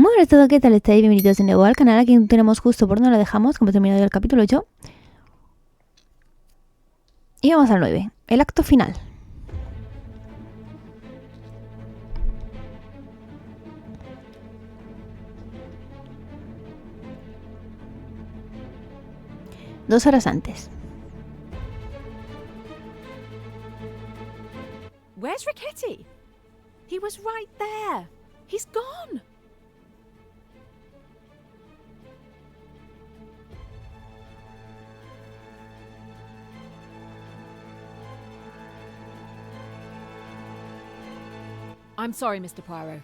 Bueno, todo, ¿qué tal estáis? Bienvenidos de nuevo al canal. Aquí tenemos justo por donde lo dejamos, como he terminado el capítulo 8. Y vamos al 9, el acto final. Dos horas antes. Where's Riquetti? He was right there. He's gone. I'm sorry, Mr. Poirot.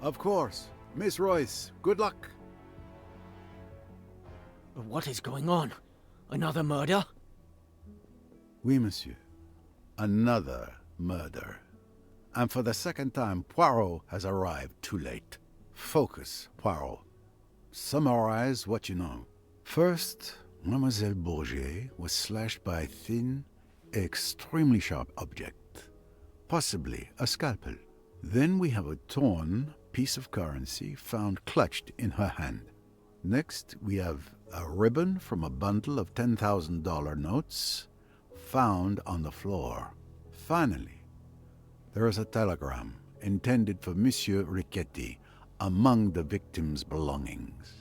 Of course. Miss Royce, good luck. What is going on? Another murder? Oui, monsieur. Another murder. And for the second time, Poirot has arrived too late. Focus, Poirot. Summarize what you know. First, Mademoiselle Bourget was slashed by a thin, extremely sharp object. Possibly a scalpel. Then we have a torn piece of currency found clutched in her hand. Next, we have a ribbon from a bundle of $10,000 notes found on the floor. Finally, there is a telegram intended for Monsieur Riquetti among the victim's belongings.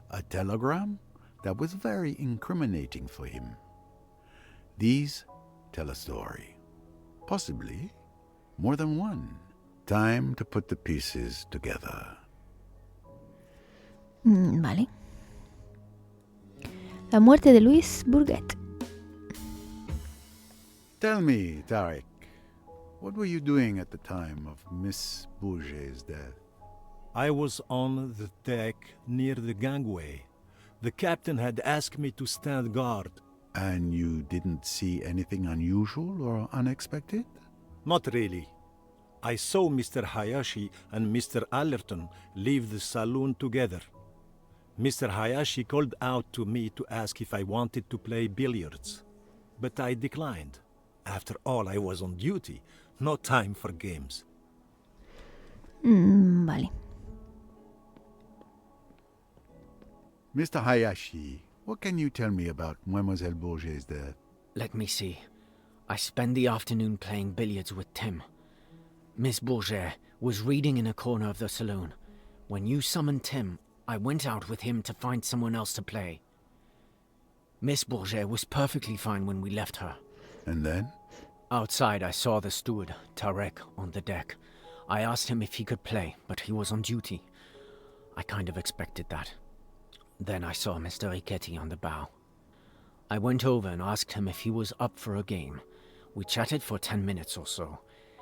A telegram that was very incriminating for him. These tell a story. Possibly more than one. Time to put the pieces together. Vale. La muerte de Louis Bourget. Tell me, Tarek, what were you doing at the time of Miss Bourget's death? I was on the deck near the gangway. The captain had asked me to stand guard. And you didn't see anything unusual or unexpected? Not really. I saw Mr. Hayashi and Mr. Allerton leave the saloon together. Mr. Hayashi called out to me to ask if I wanted to play billiards, but I declined. After all, I was on duty. No time for games. Vale. Mr. Hayashi, what can you tell me about Mademoiselle Bourget's death? Let me see. I spent the afternoon playing billiards with Tim. Miss Bourget was reading in a corner of the saloon. When you summoned Tim, I went out with him to find someone else to play. Miss Bourget was perfectly fine when we left her. And then? Outside, I saw the steward, Tarek, on the deck. I asked him if he could play, but he was on duty. I kind of expected that. Then I saw Mr. Riquetti on the bow. I went over and asked him if he was up for a game. We chatted for 10 minutes or so.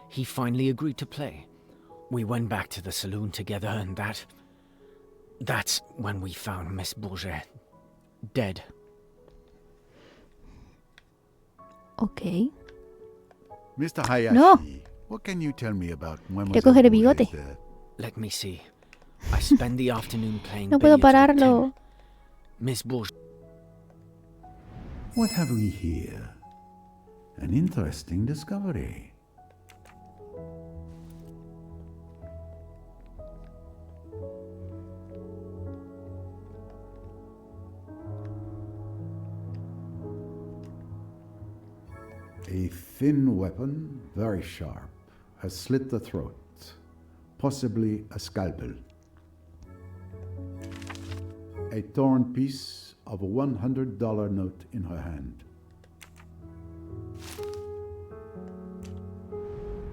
He finally agreed to play. We went back to the saloon together, and that's when we found Miss Bourget dead. Ok. Mr. Hayashi, No. what can you tell me about Quiero Mademoiselle coger el bigote. Bourget's death? Let me see. I spent the afternoon playing No puedo billiards with pararlo. Tim. Miss Bourget. What have we here? An interesting discovery. A thin weapon, very sharp, has slit the throat, possibly a scalpel. A torn piece of a $100 note in her hand.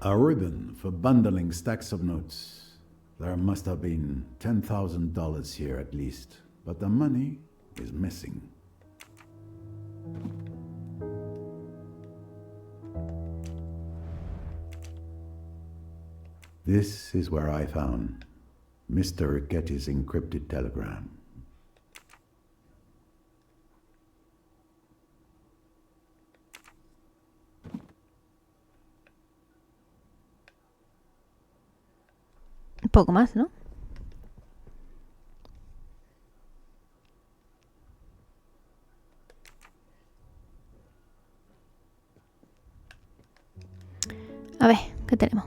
A ribbon for bundling stacks of notes. There must have been $10,000 here at least, but the money is missing. This is where I found Mr. Riquetti's encrypted telegram. Un poco más, ¿no? A ver, ¿qué tenemos?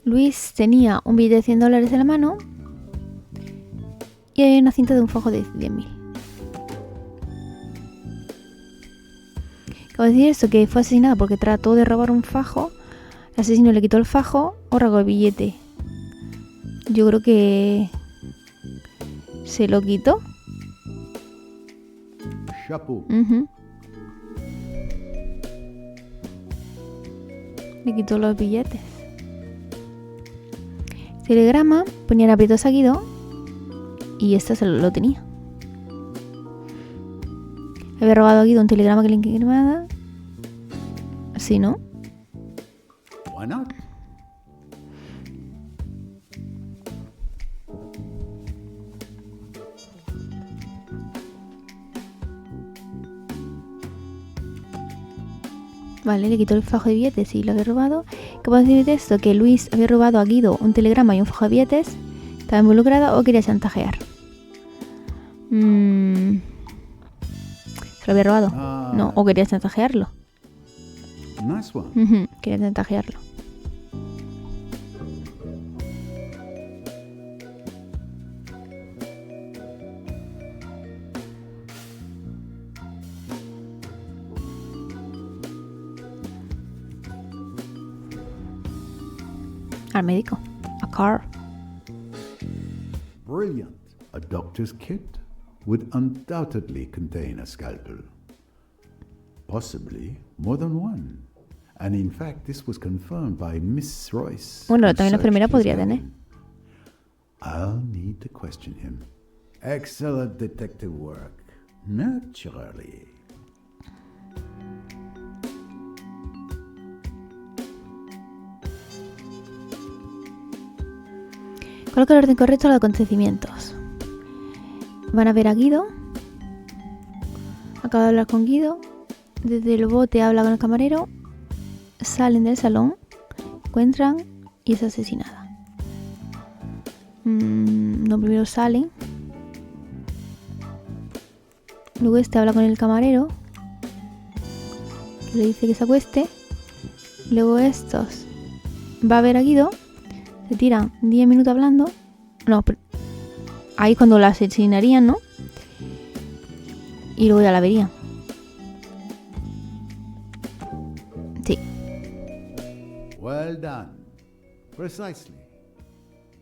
Luis tenía un billete de $100 en la mano y hay una cinta de un fajo de 10.000. Acabo de decir esto, que fue asesinada porque trató de robar un fajo. El asesino le quitó el fajo o rasgó el billete. Yo creo que se lo quitó. Chapeau. Le quitó los billetes. Telegrama, ponían aprietos a Guido y esta se lo tenía. Había robado a Guido un telegrama que le incriminaba. ¿Sí, no? Why not? Vale, le quitó el fajo de billetes y lo había robado. ¿Qué puedo decir de esto? Que Luis había robado a Guido un telegrama y un fajo de billetes. ¿Estaba involucrado o quería chantajear? ¿Se lo había robado? No, o quería chantajearlo. Nice one. Quería chantajearlo. Al médico. A car. Brilliant. A doctor's kit would undoubtedly contain a scalpel. Possibly more than one. And in fact, this was confirmed by Miss Royce. Bueno, who también la searched enfermera his podría tener. cabin. I'll need to question him. Excellent detective work. Naturally. Coloca el orden correcto a los acontecimientos. Van a ver a Guido. Acaba de hablar con Guido. Desde el bote habla con el camarero. Salen del salón. Encuentran y es asesinada. No, primero salen. Luego este habla con el camarero, que le dice que se acueste. Luego estos va a ver a Guido. Se tiran 10 minutos hablando. No, ahí cuando la asesinarían, ¿no? Y luego ya la verían. Sí. Well done. Precisely.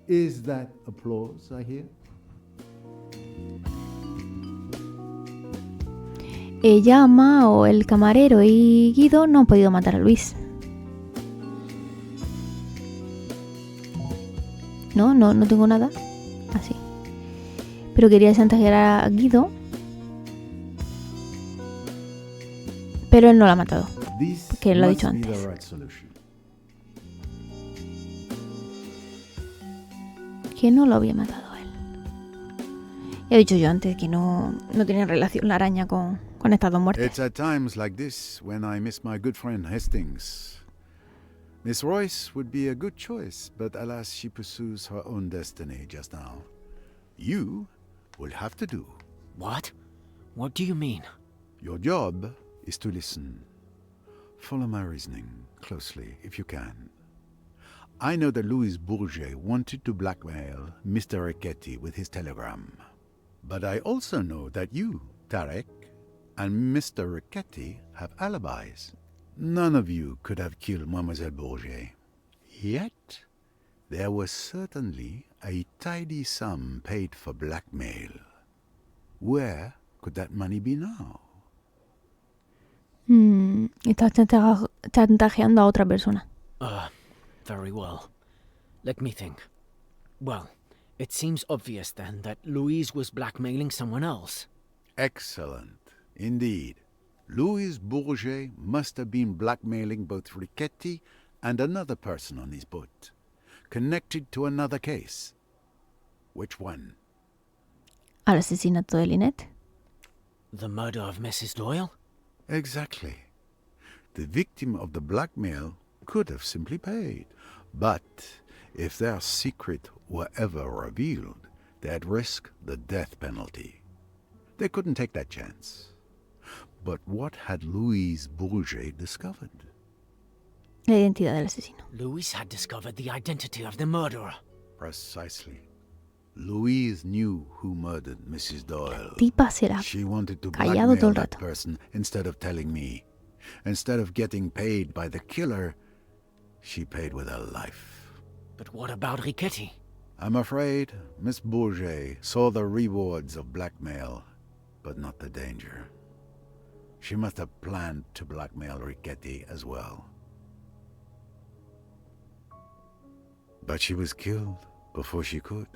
Is that applause I hear? Ella, Mao, el camarero y Guido no han podido matar a Luis. No tengo nada. Así. Pero quería chantajear a Guido. Pero él no la ha matado. This Que lo ha must dicho be the antes. right solution. Que no lo había matado él. Ya he dicho yo antes que no tenía relación la araña con estas dos muertes. It's at times like this when I miss my good friend Hastings. Miss Royce would be a good choice, but alas, she pursues her own destiny just now. You will have to do. What? What do you mean? Your job is to listen. Follow my reasoning closely, if you can. I know that Louis Bourget wanted to blackmail Mr. Riquetti with his telegram. But I also know that you, Tarek, and Mr. Riquetti have alibis. None of you could have killed Mademoiselle Bourget. Yet, there was certainly a tidy sum paid for blackmail. Where could that money be now? Está chantajeando a otra persona. Very well. Let me think. Well, it seems obvious then that Louise was blackmailing someone else. Excellent. Indeed. Louis Bourget must have been blackmailing both Riquetti and another person on his boat, connected to another case. Which one? Al asesinato de Lynette. The murder of Mrs. Doyle? Exactly. The victim of the blackmail could have simply paid. But if their secret were ever revealed, they'd risk the death penalty. They couldn't take that chance. But what had Louise Bourget discovered? La identidad del asesino. Louise had discovered the identity of the murderer. Precisely. Louise knew who murdered Mrs. Doyle. Tipa será She wanted to callado todo blackmail el that rato. person instead of telling me. Instead of getting paid by the killer, she paid with her life. But what about Riquetti? I'm afraid Miss Bourget saw the rewards of blackmail, but not the danger. She must have planned to blackmail Riquetti as well. But she was killed before she could.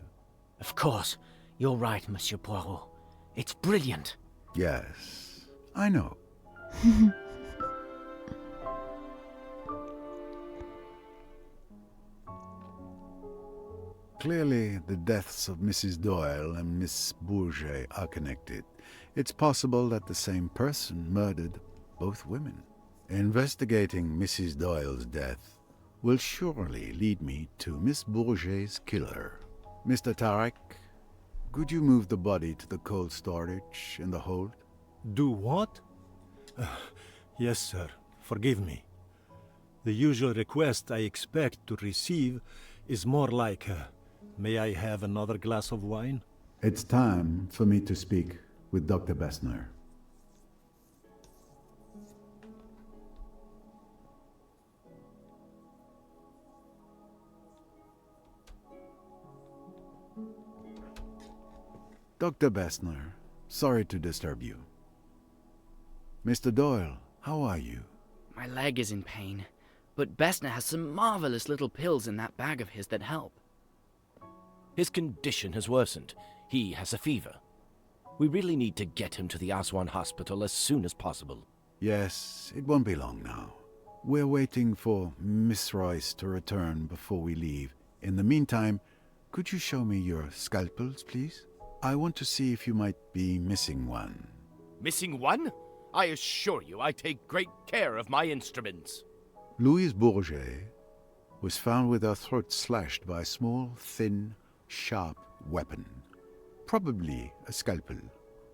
Of course. You're right, Monsieur Poirot. It's brilliant. Yes, I know. Clearly, the deaths of Mrs. Doyle and Miss Bourget are connected. It's possible that the same person murdered both women. Investigating Mrs. Doyle's death will surely lead me to Miss Bourget's killer. Mr. Tarek, could you move the body to the cold storage in the hold? Do what? Yes, sir. Forgive me. The usual request I expect to receive is more like, may I have another glass of wine? It's time for me to speak with Dr. Bessner. Dr. Bessner, sorry to disturb you. Mr. Doyle, how are you? My leg is in pain, but Bessner has some marvelous little pills in that bag of his that help. His condition has worsened. He has a fever. We really need to get him to the Aswan hospital as soon as possible. Yes, it won't be long now. We're waiting for Miss Royce to return before we leave. In the meantime, could you show me your scalpels, please? I want to see if you might be missing one. Missing one? I assure you I take great care of my instruments. Louise Bourget was found with her throat slashed by a small, thin, sharp weapon. Probably a scalpel.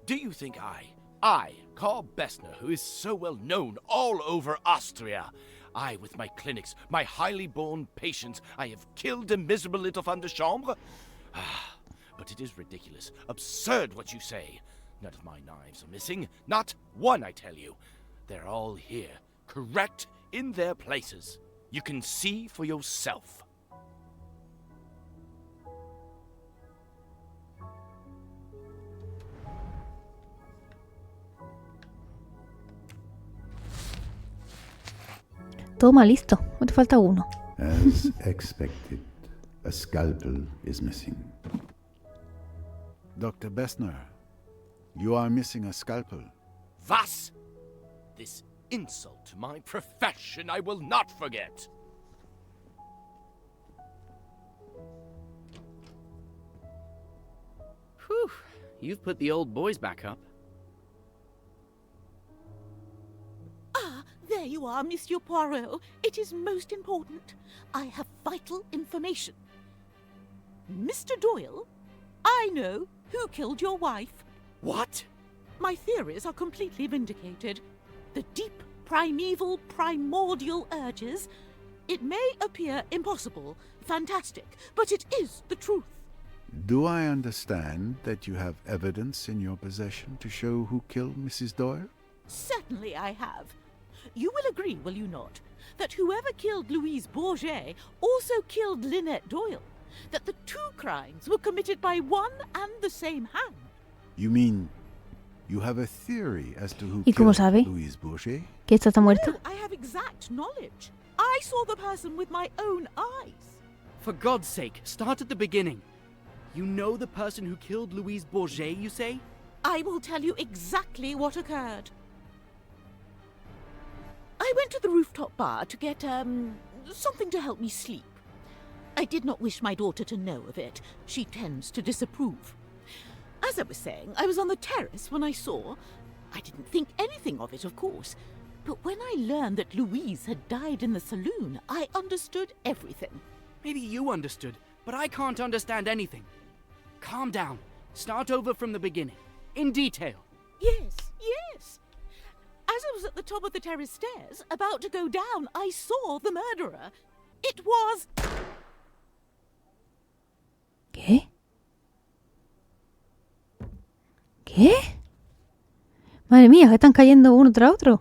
Do you think I, Carl Bessner, who is so well known all over Austria, I, with my clinics, my highly born patients, I have killed a miserable little femme de chambre? But it is ridiculous, absurd what you say. None of my knives are missing. Not one, I tell you. They're all here, correct in their places. You can see for yourself. Toma, listo. No te falta uno. As expected, a scalpel is missing. Dr. Bessner, you are missing a scalpel. Was? This insult to my profession I will not forget. Whew, you've put the old boys back up. There you are, Monsieur Poirot. It is most important. I have vital information. Mr. Doyle, I know who killed your wife. What? My theories are completely vindicated. The deep, primeval, primordial urges. It may appear impossible, fantastic, but it is the truth. Do I understand that you have evidence in your possession to show who killed Mrs. Doyle? Certainly I have. You will agree, will you not, that whoever killed Louise Bourget also killed Lynette Doyle? That the two crimes were committed by one and the same hand? You mean you have a theory as to who ¿Y cómo killed sabe? Louise Bourget? ¿Que esta está muerta? No, I have exact knowledge. I saw the person with my own eyes. For God's sake, start at the beginning. You know the person who killed Louise Bourget, you say? I will tell you exactly what occurred. I went to the rooftop bar to get, something to help me sleep. I did not wish my daughter to know of it. She tends to disapprove. As I was saying, I was on the terrace when I didn't think anything anything of it, of course. But when I learned that Louise had died in the saloon, I understood everything. Maybe you understood, but I can't understand anything. Calm down. Start over from the beginning. In detail. Yes, yes. As I was at the top of the terrace stairs, about to go down, I saw the murderer. It was... ¿Qué? ¿Qué? Madre mía, que están cayendo uno tras otro.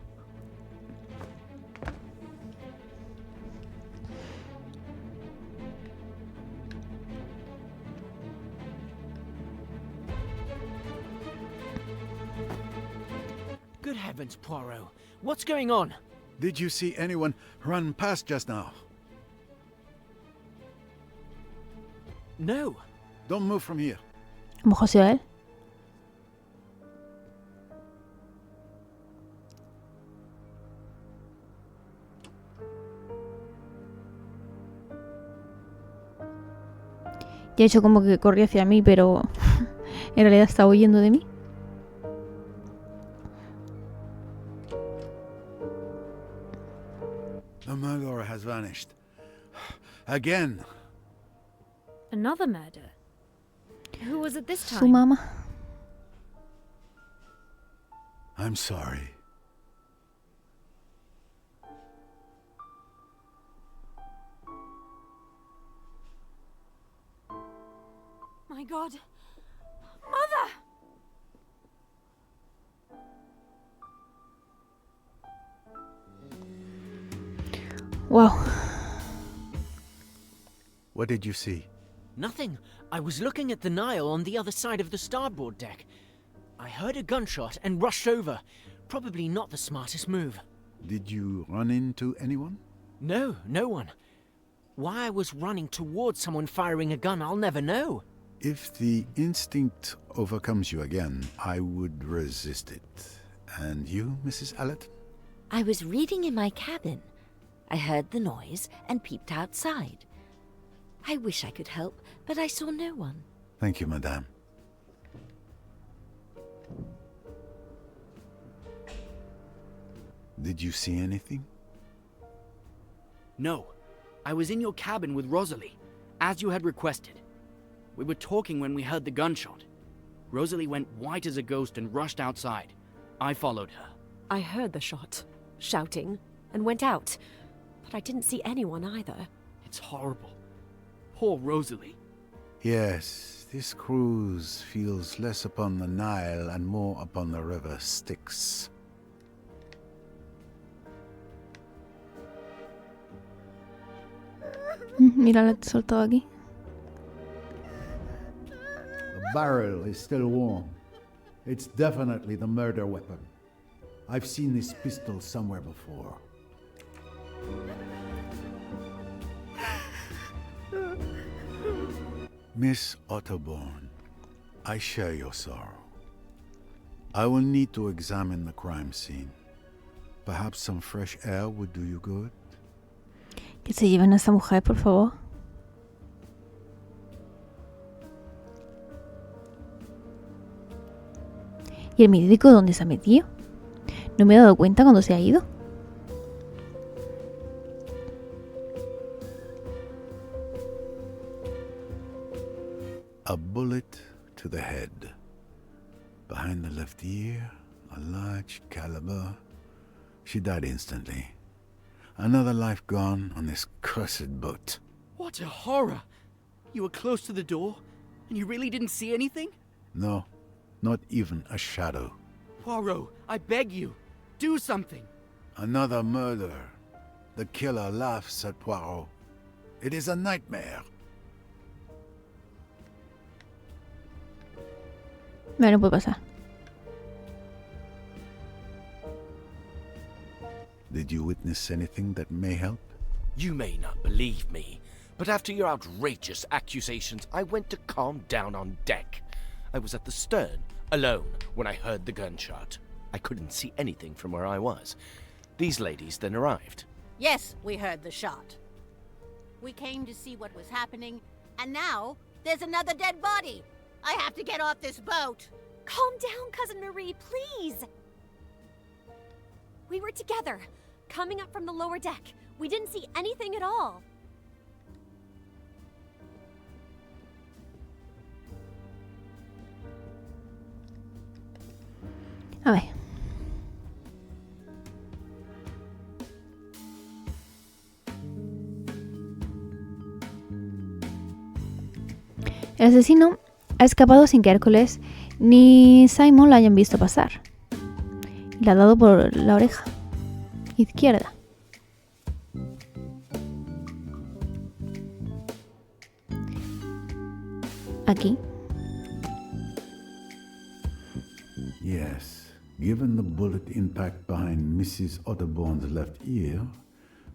Good heavens, Poirot. What's going on? Did you see anyone run past just now? No. Don't move from here. A lo mejor sea él. Ya he hecho como que corría hacia mí, pero en realidad estaba huyendo de mí. The murderer has vanished. Again. Another murder? Who was it this Su time? mamá. I'm sorry. My God. Mother! Wow. What did you see? Nothing. I was looking at the Nile on the other side of the starboard deck. I heard a gunshot and rushed over. Probably not the smartest move. Did you run into anyone? No, no one. Why I was running towards someone firing a gun, I'll never know. If the instinct overcomes you again, I would resist it. And you, Mrs. Allerton? I was reading in my cabin. I heard the noise and peeped outside. I wish I could help, but I saw no one. Thank you, madame. Did you see anything? No. I was in your cabin with Rosalie, as you had requested. We were talking when we heard the gunshot. Rosalie went white as a ghost and rushed outside. I followed her. I heard the shot, shouting, and went out. But I didn't see anyone either. It's horrible. Poor Rosalie. Yes, this cruise feels less upon the Nile and more upon the river Styx. Mira, la he soltado aquí. The barrel is still warm. It's definitely the murder weapon. I've seen this pistol somewhere before. Miss Otterborn, I share your sorrow. I will need to examine the crime scene. Perhaps some fresh air would do you good? Que se lleven a esa mujer, por favor. ¿Y el médico dónde se ha metido? No me he dado cuenta cuando se ha ido. A bullet to the head. Behind the left ear, a large caliber. She died instantly. Another life gone on this cursed boat. What a horror! You were close to the door, and you really didn't see anything? No, not even a shadow. Poirot, I beg you, do something. Another murder. The killer laughs at Poirot. It is a nightmare. Bueno, puede pasar. Did you witness anything that may help? You may not believe me, but after your outrageous accusations, I went to calm down on deck. I was at the stern, alone, when I heard the gunshot. I couldn't see anything from where I was. These ladies then arrived. Yes, we heard the shot. We came to see what was happening, and now there's another dead body. I have to get off this boat. Calm down, Cousin Marie, please. We were together, coming up from the lower deck. We didn't see anything at all. A ver. El asesino ha escapado sin que Hércules ni Simon lo hayan visto pasar. Le ha dado por la oreja izquierda. Aquí. Yes, given the bullet impact behind Mrs. Otterbourne's left ear,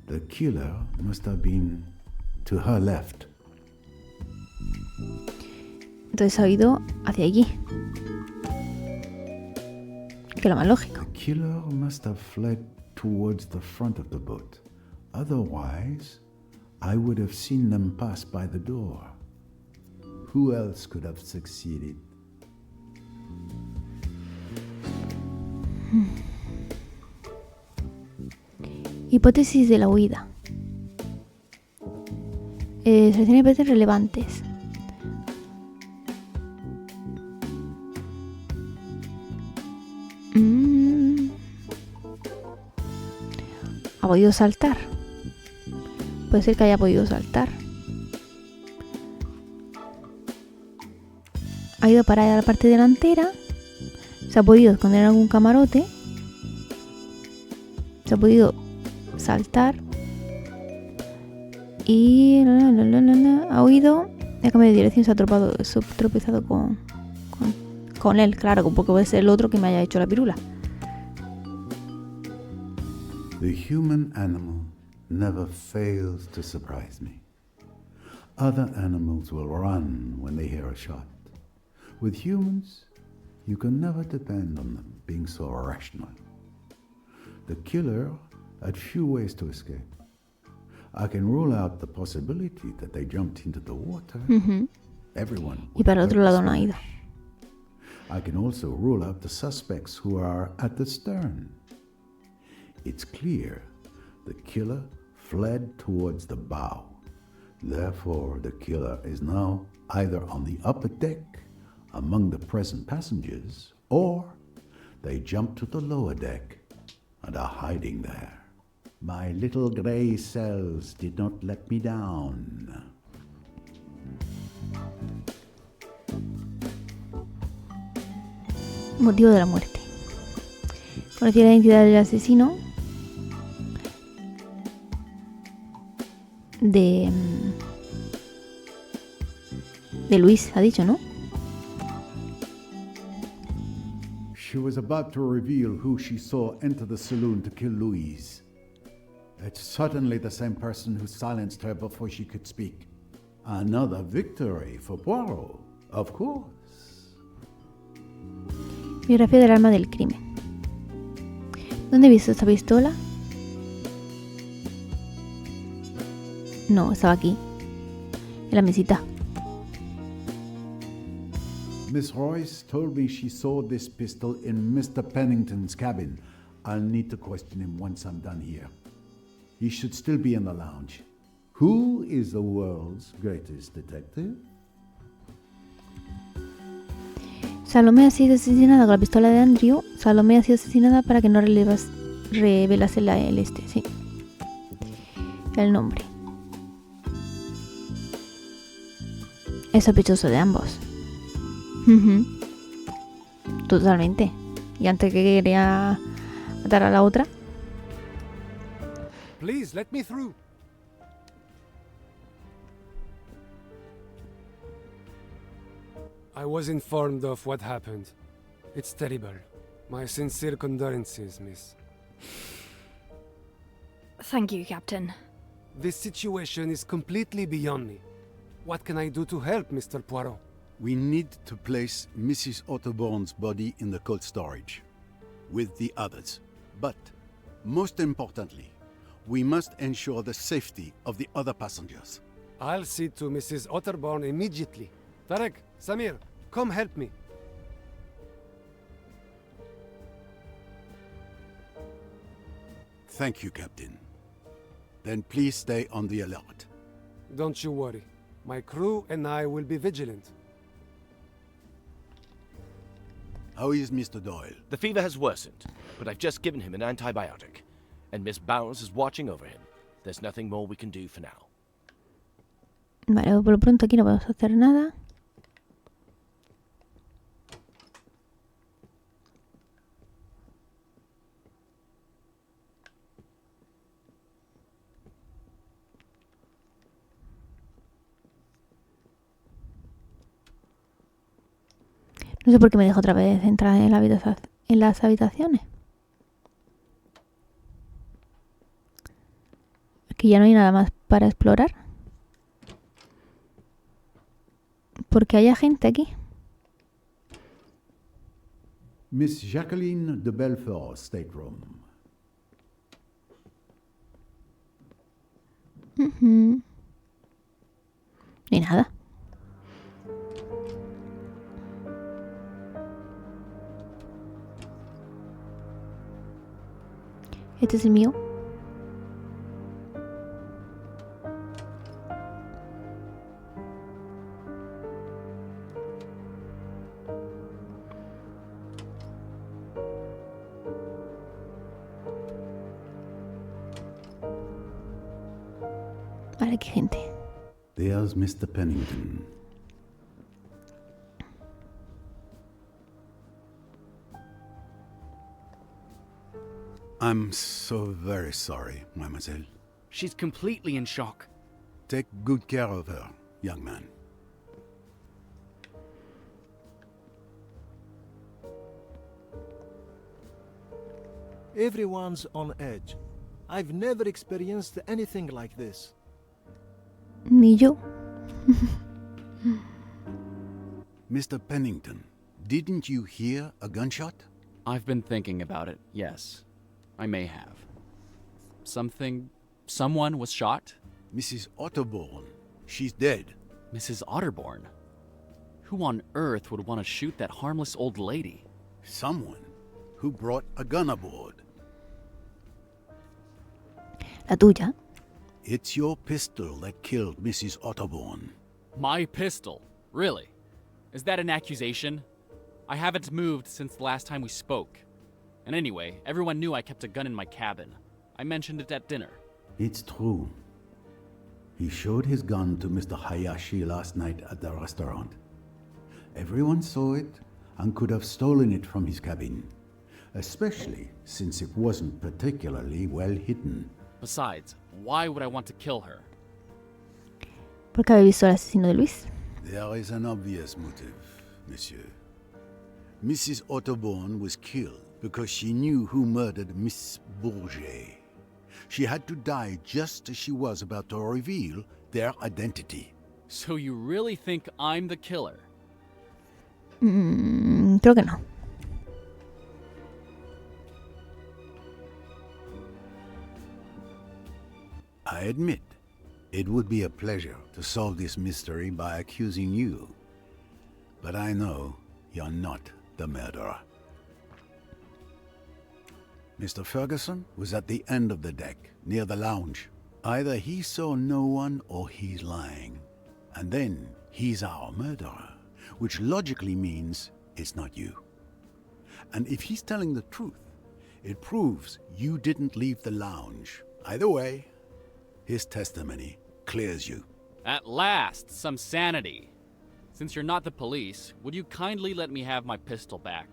the killer must have been to her left. Entonces ha ido hacia allí. Que es lo más lógico. The killer must have fled towards the front of the boat. Otherwise, I would have seen them pass by the door. Who else could have succeeded? Hipótesis de la huida. Selecciona hipótesis relevantes. ¿Ha podido saltar? Puede ser que haya podido saltar. Ha ido para la parte delantera. Se ha podido esconder en algún camarote. Se ha podido saltar. Y ha huido. Ha cambiado de dirección. Se ha tropezado con él. Claro, porque puede ser el otro que me haya hecho la pirula. The human animal never fails to surprise me. Other animals will run when they hear a shot. With humans, you can never depend on them being so rational. The killer had few ways to escape. I can rule out the possibility that they jumped into the water. Everyone. Y para el otro lado no ha ido. I can also rule out the suspects who are at the stern. It's clear the killer fled towards the bow. Therefore, the killer is now either on the upper deck among the present passengers, or they jumped to the lower deck and are hiding there. My little grey cells did not let me down. Motivo de la muerte. Conocía la identidad del asesino de Luis, ha dicho, ¿no? She was about to reveal who she saw enter the saloon to kill Louise. It's certainly the same person who silenced her before she could speak. Another victory for Poirot, of course. Biografía del arma del crimen. ¿Dónde he visto esta pistola? No, estaba aquí. En la mesita. Miss Royce told me she saw this pistol in Mr. Pennington's cabin. I'll need to question him once I'm done here. He should still be in the lounge. Who is the world's greatest detective? Salomé ha sido asesinada con la pistola de Andrew. Salomé ha sido asesinada para que no revelase el este, sí. El nombre. Es sospechoso de ambos. Totalmente. Y antes que quería matar a la otra. Please, let me through. I was informed of what happened. It's terrible. My sincere condolences, miss. Thank you, Captain. This situation is completely beyond me. What can I do to help, Mr. Poirot? We need to place Mrs. Otterbourne's body in the cold storage with the others. But, most importantly, we must ensure the safety of the other passengers. I'll see to Mrs. Otterbourne immediately. Tarek, Samir, come help me. Thank you, Captain. Then please stay on the alert. Don't you worry. My crew and I will be vigilant. How is Mr. Doyle? The fever has worsened, but I've just given him an antibiotic. And Miss Bowers is watching over him. There's nothing more we can do for now. Vale, por lo pronto aquí no podemos hacer nada. No sé por qué me deja otra vez entrar en las habitaciones. Aquí ya no hay nada más para explorar. Porque haya gente aquí. Miss Jacqueline de Belfort, stateroom. Ni nada. Este es el mío. Vale, qué gente. There's Mr. Pennington. I'm so very sorry, mademoiselle. She's completely in shock. Take good care of her, young man. Everyone's on edge. I've never experienced anything like this. Ni yo. Mr. Pennington, didn't you hear a gunshot? I've been thinking about it, yes. I may have. Someone was shot? Mrs. Otterborn. She's dead. Mrs. Otterborn? Who on earth would want to shoot that harmless old lady? Someone who brought a gun aboard. La tuya. It's your pistol that killed Mrs. Otterborn. My pistol? Really? Is that an accusation? I haven't moved since the last time we spoke. And anyway, everyone knew I kept a gun in my cabin. I mentioned it at dinner. It's true. He showed his gun to Mr. Hayashi last night at the restaurant. Everyone saw it and could have stolen it from his cabin, especially since it wasn't particularly well hidden. Besides, why would I want to kill her? Porque había visto al asesino de Luis. There is an obvious motive, monsieur. Mrs. Otterborn was killed because she knew who murdered Miss Bourget. She had to die just as she was about to reveal their identity. So you really think I'm the killer? Creo que no. I admit, it would be a pleasure to solve this mystery by accusing you. But I know you're not the murderer. Mr. Ferguson was at the end of the deck, near the lounge. Either he saw no one or he's lying. And then he's our murderer, which logically means it's not you. And if he's telling the truth, it proves you didn't leave the lounge. Either way, his testimony clears you. At last, some sanity. Since you're not the police, would you kindly let me have my pistol back?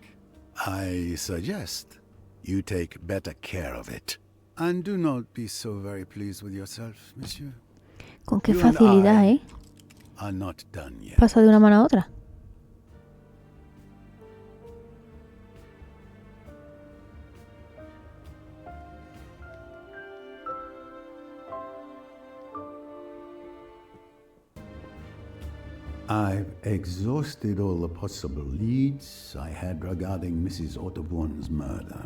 I suggest you take better care of it. And do not be so very pleased with yourself, monsieur. Con qué You and facilidad, I ¿eh? are not done yet. Pasa de una mano a otra. I've exhausted all the possible leads I had regarding Mrs. Otterborn's murder.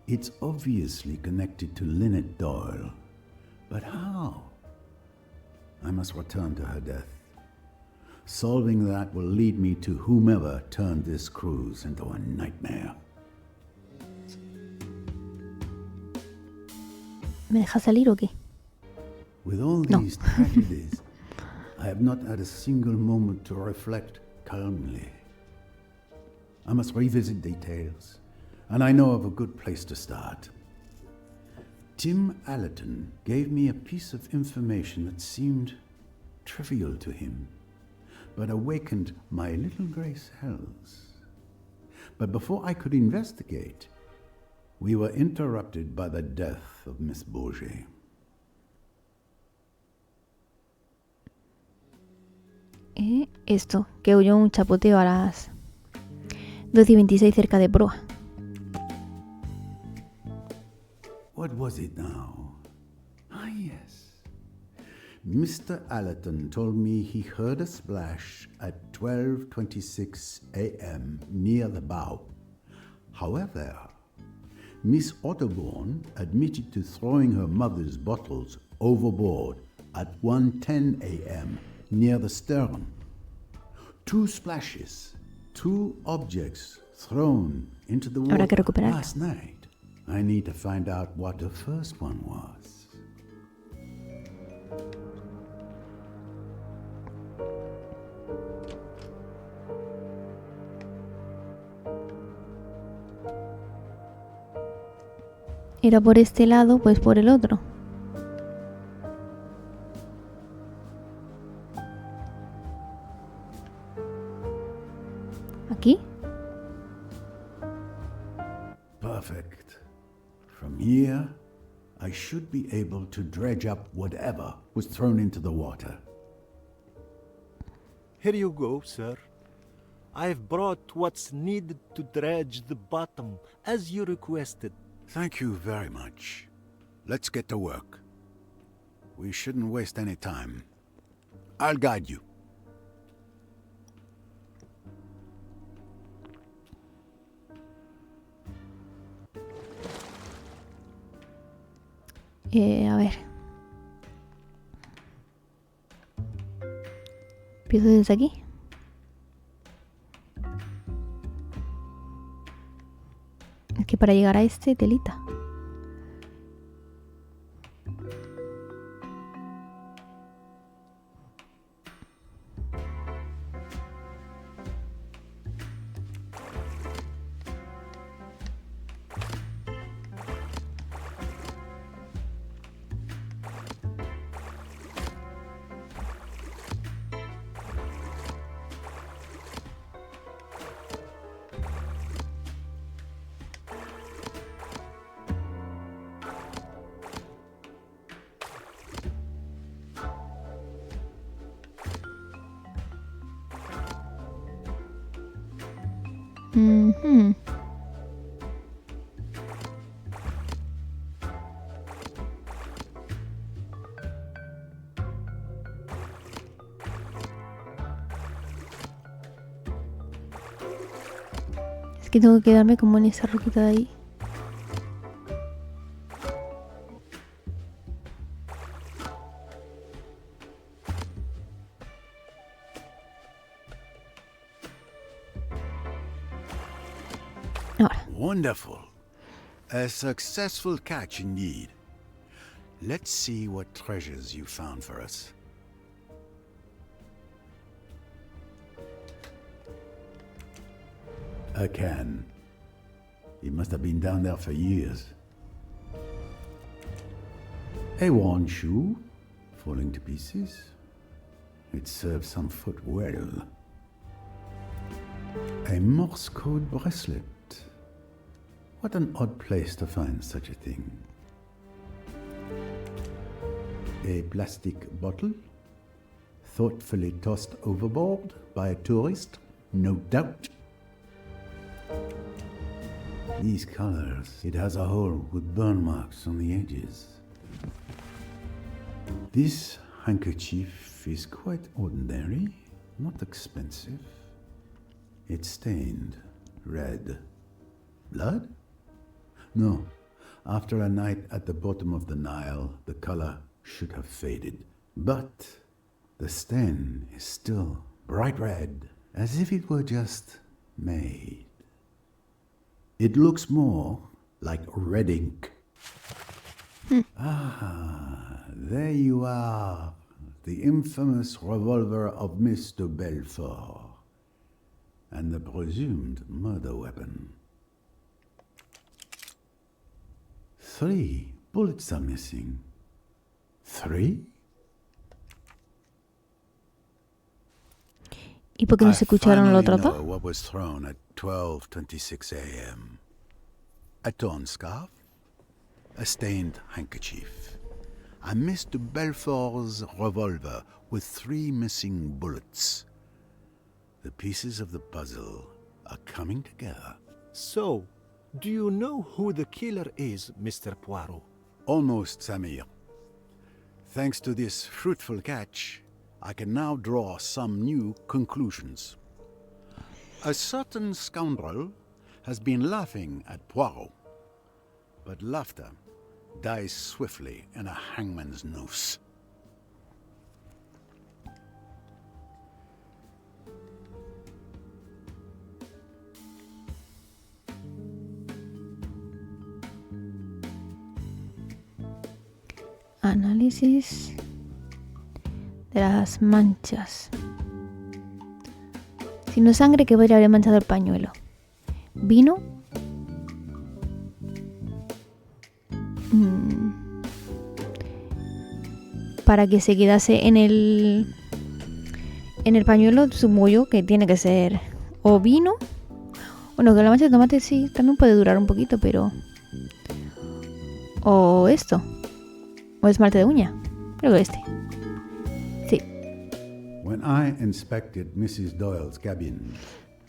It's obviously connected to Lynette Doyle. But how? I must return to her death. Solving that will lead me to whomever turned this cruise into a nightmare. ¿Me deja salir o qué? With all these tragedies, I have not had a single moment to reflect calmly. I must revisit details, and I know of a good place to start. Tim Allerton gave me a piece of information that seemed trivial to him, but awakened my little grey cells. But before I could investigate, we were interrupted by the death of Miss Bourget. Esto, que oyó un chapoteo a las 12:26 cerca de proa. What was it now? Ah, yes. Mr. Allerton told me he heard a splash at 12:26 a.m. near the bow. However, Miss Otterbourne admitted to throwing her mother's bottles overboard at 1:10 a.m. near the stern. 2 splashes, 2 objects thrown into the Habrá que water recuperar. last night. I need to find out what the first one was. Era por este lado, pues por el otro. ¿Aquí? Perfect. From here, I should be able to dredge up whatever was thrown into the water. Here you go, sir. I've brought what's needed to dredge the bottom, as you requested. Thank you very much. Let's get to work. We shouldn't waste any time. I'll guide you. A ver. Empiezo desde aquí. Es que para llegar a este, telita. Mhm. Es que tengo que quedarme como en esa roquita de ahí. Ahora. Wonderful. A successful catch indeed. Let's see what treasures you found for us. A can. It must have been down there for years. A worn shoe, falling to pieces. It serves some foot well. A Morse code bracelet. What an odd place to find such a thing. A plastic bottle, thoughtfully tossed overboard by a tourist, no doubt. These colors, it has a hole with burn marks on the edges. This handkerchief is quite ordinary, not expensive. It's stained red. Blood? No. After a night at the bottom of the Nile, the color should have faded. But the stain is still bright red, as if it were just made. It looks more like red ink. There you are. The infamous revolver of Mr. Belfort. And the presumed murder weapon. 3 bullets are missing. 3? ¿Y por qué no se escucharon los otros dos? What was thrown at 12:26 a.m. A torn scarf, a stained handkerchief, and Mr. Belfort's revolver with 3 missing bullets. The pieces of the puzzle are coming together. So, do you know who the killer is, Mr. Poirot? Almost, Samir. Thanks to this fruitful catch, I can now draw some new conclusions. A certain scoundrel has been laughing at Poirot, but laughter dies swiftly in a hangman's noose. Análisis de las manchas. Si no sangre, ¿qué podría haber manchado el pañuelo? ¿Vino? Para que se quedase en el pañuelo, supongo yo que tiene que ser o vino. Bueno, que la mancha de tomate sí, también puede durar un poquito, pero... O esto. O esmalte de uña. Creo que este. Sí. When I inspected Mrs. Doyle's cabin,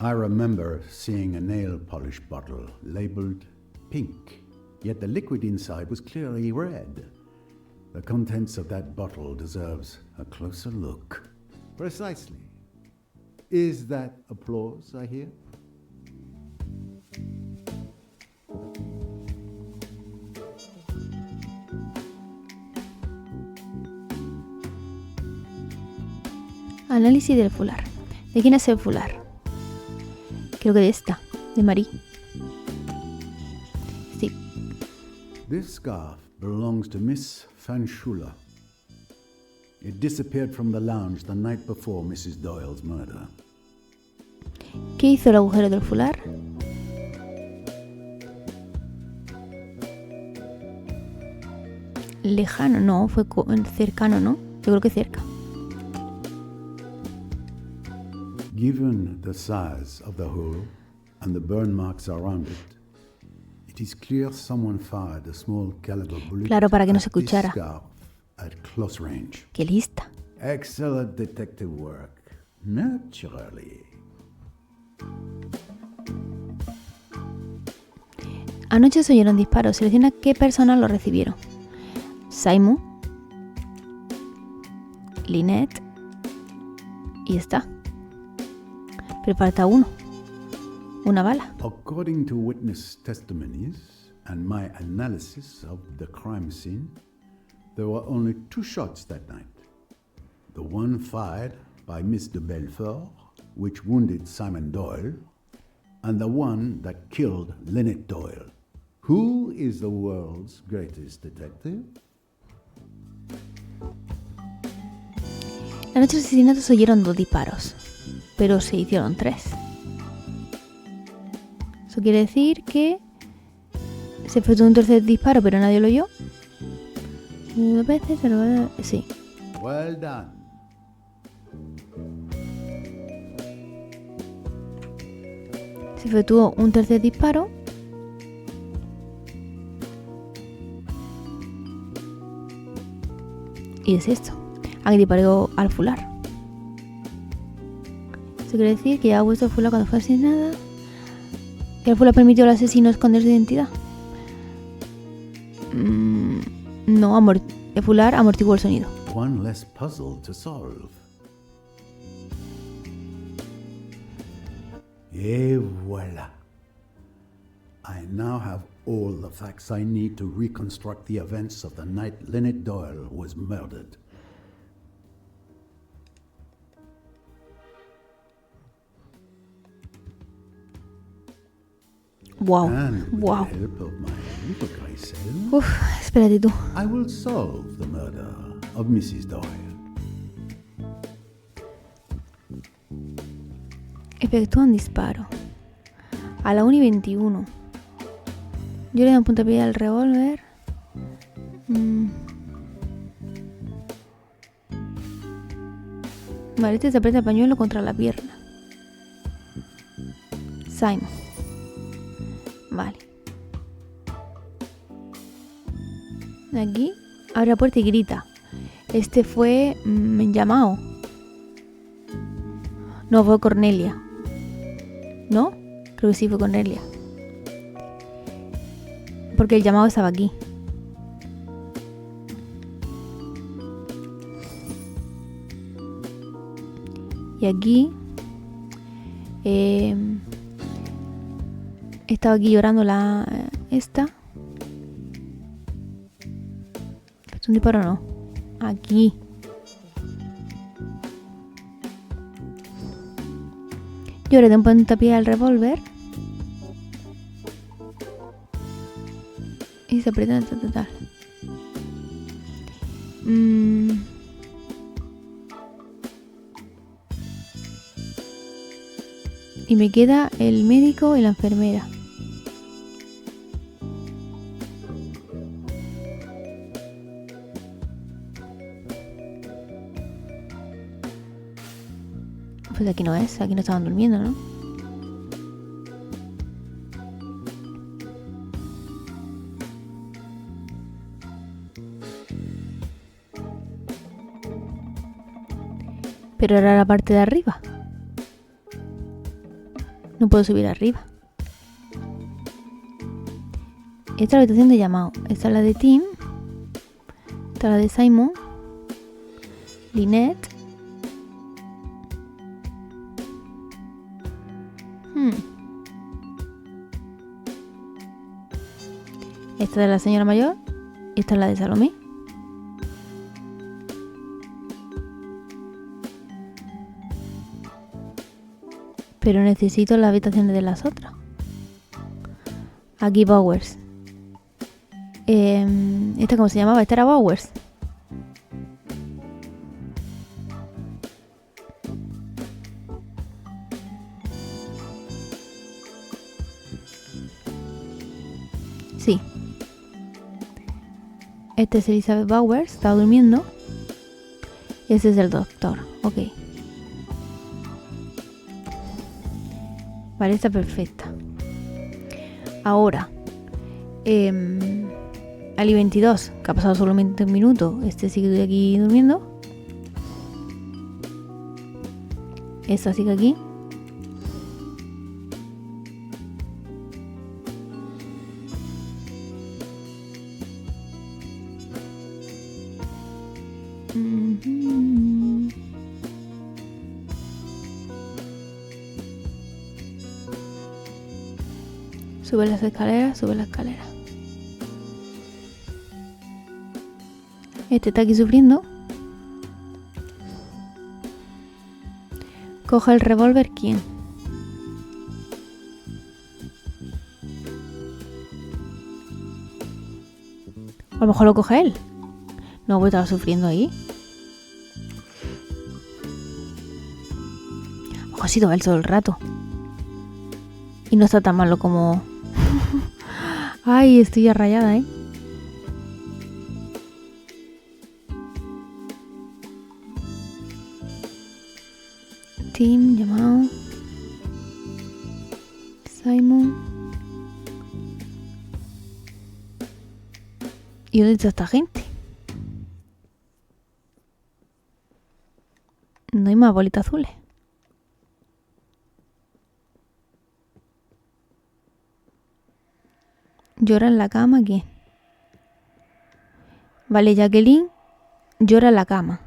I remember seeing a nail polish bottle labeled pink, yet the liquid inside was clearly red. The contents of that bottle deserves a closer look. Precisely. Is that applause I hear? Análisis del fular. ¿De quién es el fular? Creo que de esta, de Marie. Sí. This scarf belongs to Miss Fanchula. It disappeared from the lounge the night before Mrs. Doyle's murder. ¿Qué hizo el agujero del fular? Lejano, no, fue cercano, ¿no? Yo creo que cerca. Given the size of the hole and the burn marks around it, it is clear someone fired a small caliber bullet. Claro, para que no se escuchara. At close range. ¡Qué lista! Excellent detective work. Naturally. Anoche se oyeron disparos. Selecciona qué personas lo recibieron. Simon, Lynette y está. Pero falta uno. Una bala. According to witness testimonies and my analysis of the crime scene, there were only 2 shots that night. The one fired by Mr. Belfort, which wounded Simon Doyle, and the one that killed Lynette Doyle. Who is the world's greatest detective? La noche del asesinato se oyeron 2 disparos, pero se hicieron 3. Eso quiere decir que se efectuó un tercer disparo, pero nadie lo oyó. 2 veces, sí. Well done. Se efectuó un tercer disparo. Y es esto. Aquí disparó al fular. Eso quiere decir que ya ha puesto el fular cuando fue asesinada. Que el fular permitió al asesino esconder su identidad. No, el fular amortiguó el sonido. One less puzzle to solve. Et voilà. I now have all the facts I need to reconstruct the events of the night Lynette Doyle was murdered. Wow. And with Wow. the help of my Little Grace. Uf, espérate tú. I will solve the murder of Mrs. Doyle. Efectúa un disparo. A la 1:21. Yo le doy un puntapié al revólver. Vale, este se aprieta el pañuelo contra la pierna. Simon. Vale. Aquí abre la puerta y grita. Este fue llamado. No, fue Cornelia. ¿No? Creo que sí fue Cornelia. Porque el llamado estaba aquí. Y aquí estaba aquí llorando esta. ¿Es un disparo o no? Aquí. Yo le doy un puntapié al revólver. Y se aprieta total. Y me queda el médico y la enfermera. Pues aquí no es, aquí no estaban durmiendo, ¿no? Pero era la parte de arriba. No puedo subir arriba. Esta es la habitación de llamado. Esta es la de Tim. Esta es la de Simon. Lynette. Esta es de la señora mayor. Y esta es la de Salomé. Pero necesito las habitaciones de las otras. Aquí Bowers. ¿Esta cómo se llamaba? Esta era Bowers. Sí. Este es Elizabeth Bowers. Estaba durmiendo. Y ese es el doctor. Ok. Vale, está perfecta. Ahora, Ali 22, que ha pasado solamente un minuto. Este sigue aquí durmiendo. Esta sigue aquí. Sube las escaleras, sube la escalera. Este está aquí sufriendo. Coge el revólver, ¿quién? A lo mejor lo coge él. No, pues estaba sufriendo ahí. A lo mejor ha sido él todo el rato. Y no está tan malo como... Ay, estoy ya rayada, ¿eh? Tim, llamado. Simon. ¿Y dónde está esta gente? No hay más bolitas azules. Llora en la cama, ¿quién? Vale, Jacqueline llora en la cama.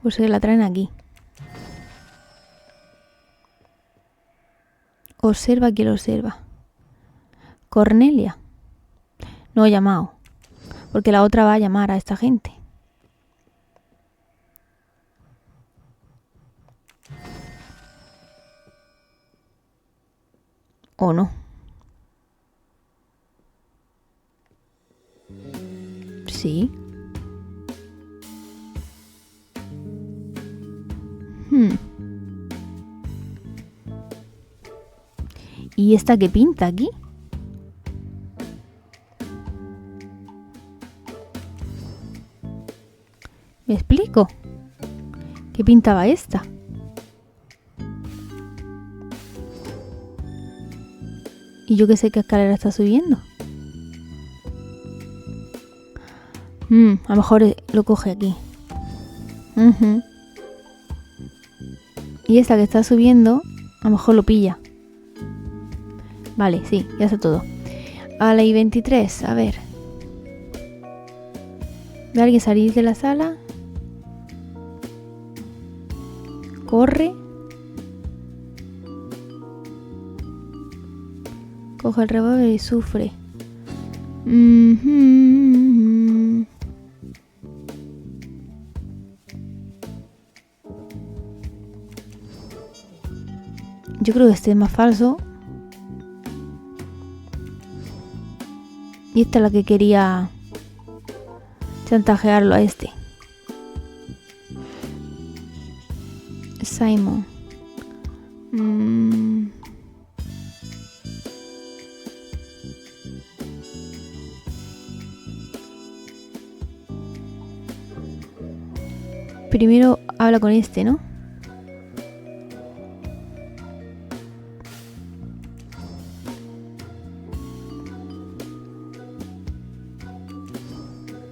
Pues se la traen aquí. Observa quién lo observa. Cornelia. No he llamado. Porque la otra va a llamar a esta gente. ¿O no? Sí. ¿Y esta qué pinta aquí? ¿Me explico? ¿Qué pintaba esta? Y yo que sé qué escalera está subiendo. A lo mejor lo coge aquí. Y esta que está subiendo, a lo mejor lo pilla. Vale, sí, ya está todo. A la I-23, a ver. ¿Ve a alguien salir de la sala? Corre. Coge el revólver y sufre. Yo creo que este es más falso. Y esta es la que quería chantajearlo a este. Simon. Primero habla con este, ¿no?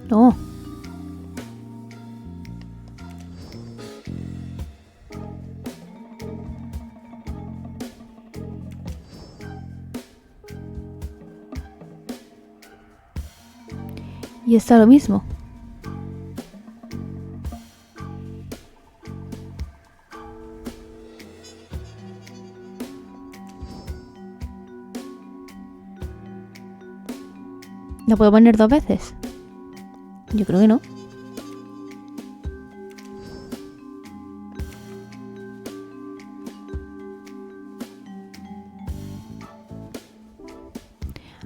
No. Y está lo mismo. ¿La puedo poner 2 veces? Yo creo que no.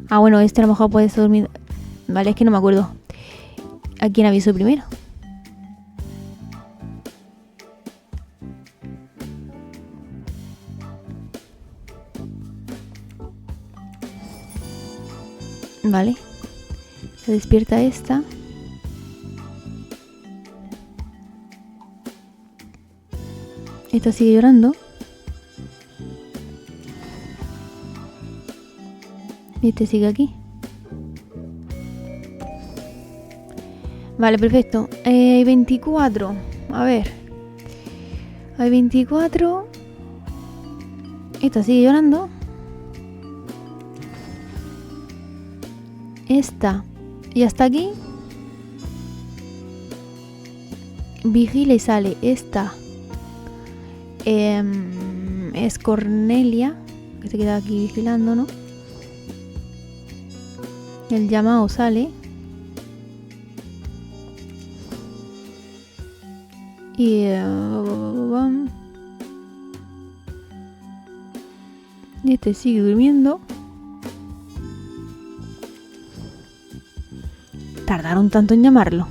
Ah, bueno, este a lo mejor puede dormir. Vale, es que no me acuerdo. ¿A quién aviso primero? Vale. Se despierta esta. Esta sigue llorando. Y este sigue aquí. Vale, perfecto. Hay 24. A ver. Hay 24. Esta sigue llorando. Esta. Y hasta aquí. Vigila y sale. Esta. Es Cornelia. Que se queda aquí vigilando, ¿no? El llamado sale. Y este sigue durmiendo. Tardaron tanto en llamarlo.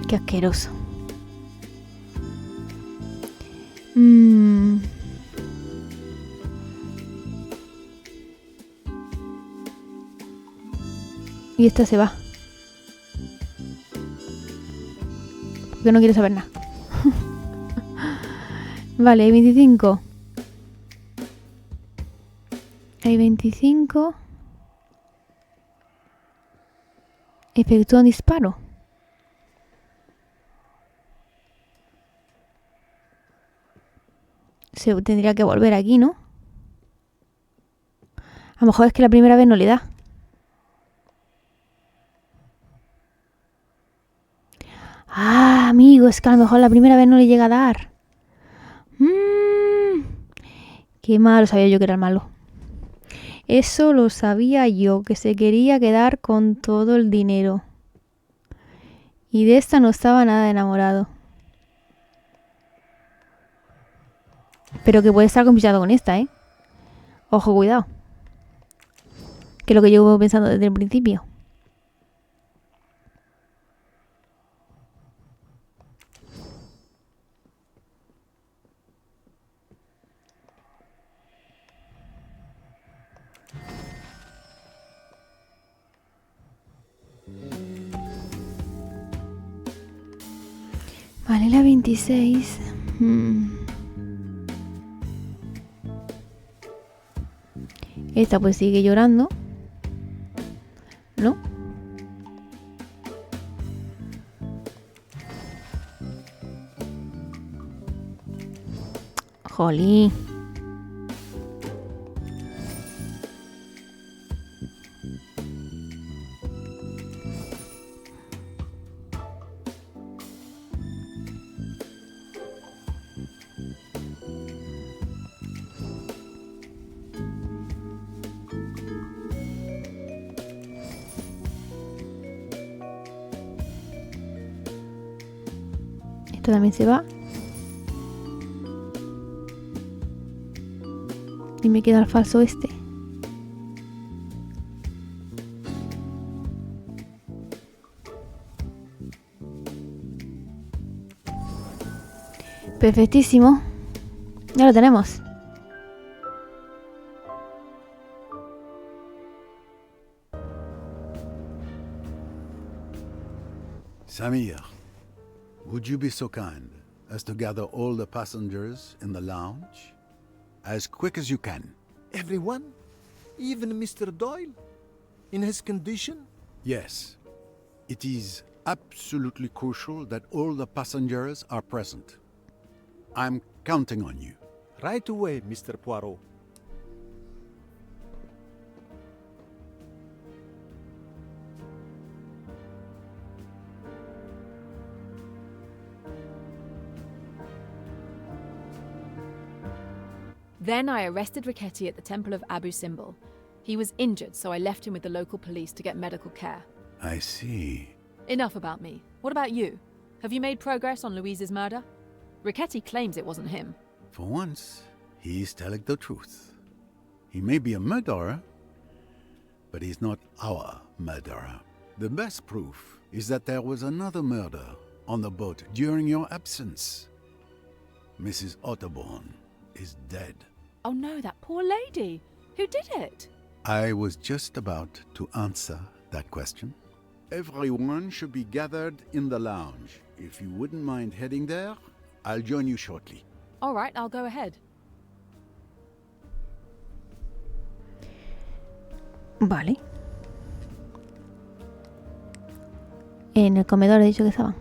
Qué asqueroso. Y esta se va. Porque no quiere saber nada. Vale, hay 25. Hay 25. Efectúa un disparo. Se tendría que volver aquí, ¿no? A lo mejor es que la primera vez no le da. Ah, amigo, es que a lo mejor la primera vez no le llega a dar. Qué malo, sabía yo que era el malo. Eso lo sabía yo, que se quería quedar con todo el dinero. Y de esta no estaba nada enamorado. Pero que puede estar complicado con esta, ¿eh? Ojo, cuidado. Que es lo que llevo pensando desde el principio. Vale, la 26. Esta pues sigue llorando. ¿No? Jolín. Esto también se va. Y me queda el falso este. Perfectísimo. Ya lo tenemos. Samir, would you be so kind as to gather all the passengers in the lounge as quick as you can? Everyone? Even Mr. Doyle? In his condition? Yes. It is absolutely crucial that all the passengers are present. I'm counting on you. Right away, Mr. Poirot. Then I arrested Riquetti at the Temple of Abu Simbel. He was injured, so I left him with the local police to get medical care. I see. Enough about me. What about you? Have you made progress on Louise's murder? Riquetti claims it wasn't him. For once, he is telling the truth. He may be a murderer, but he's not our murderer. The best proof is that there was another murder on the boat during your absence. Mrs. Otterborn is dead. Oh no, that poor lady. Who did it? I was just about to answer that question. Everyone should be gathered in the lounge. If you wouldn't mind heading there, I'll join you shortly. All right, I'll go ahead. Vale. En el comedor he dicho que estaban.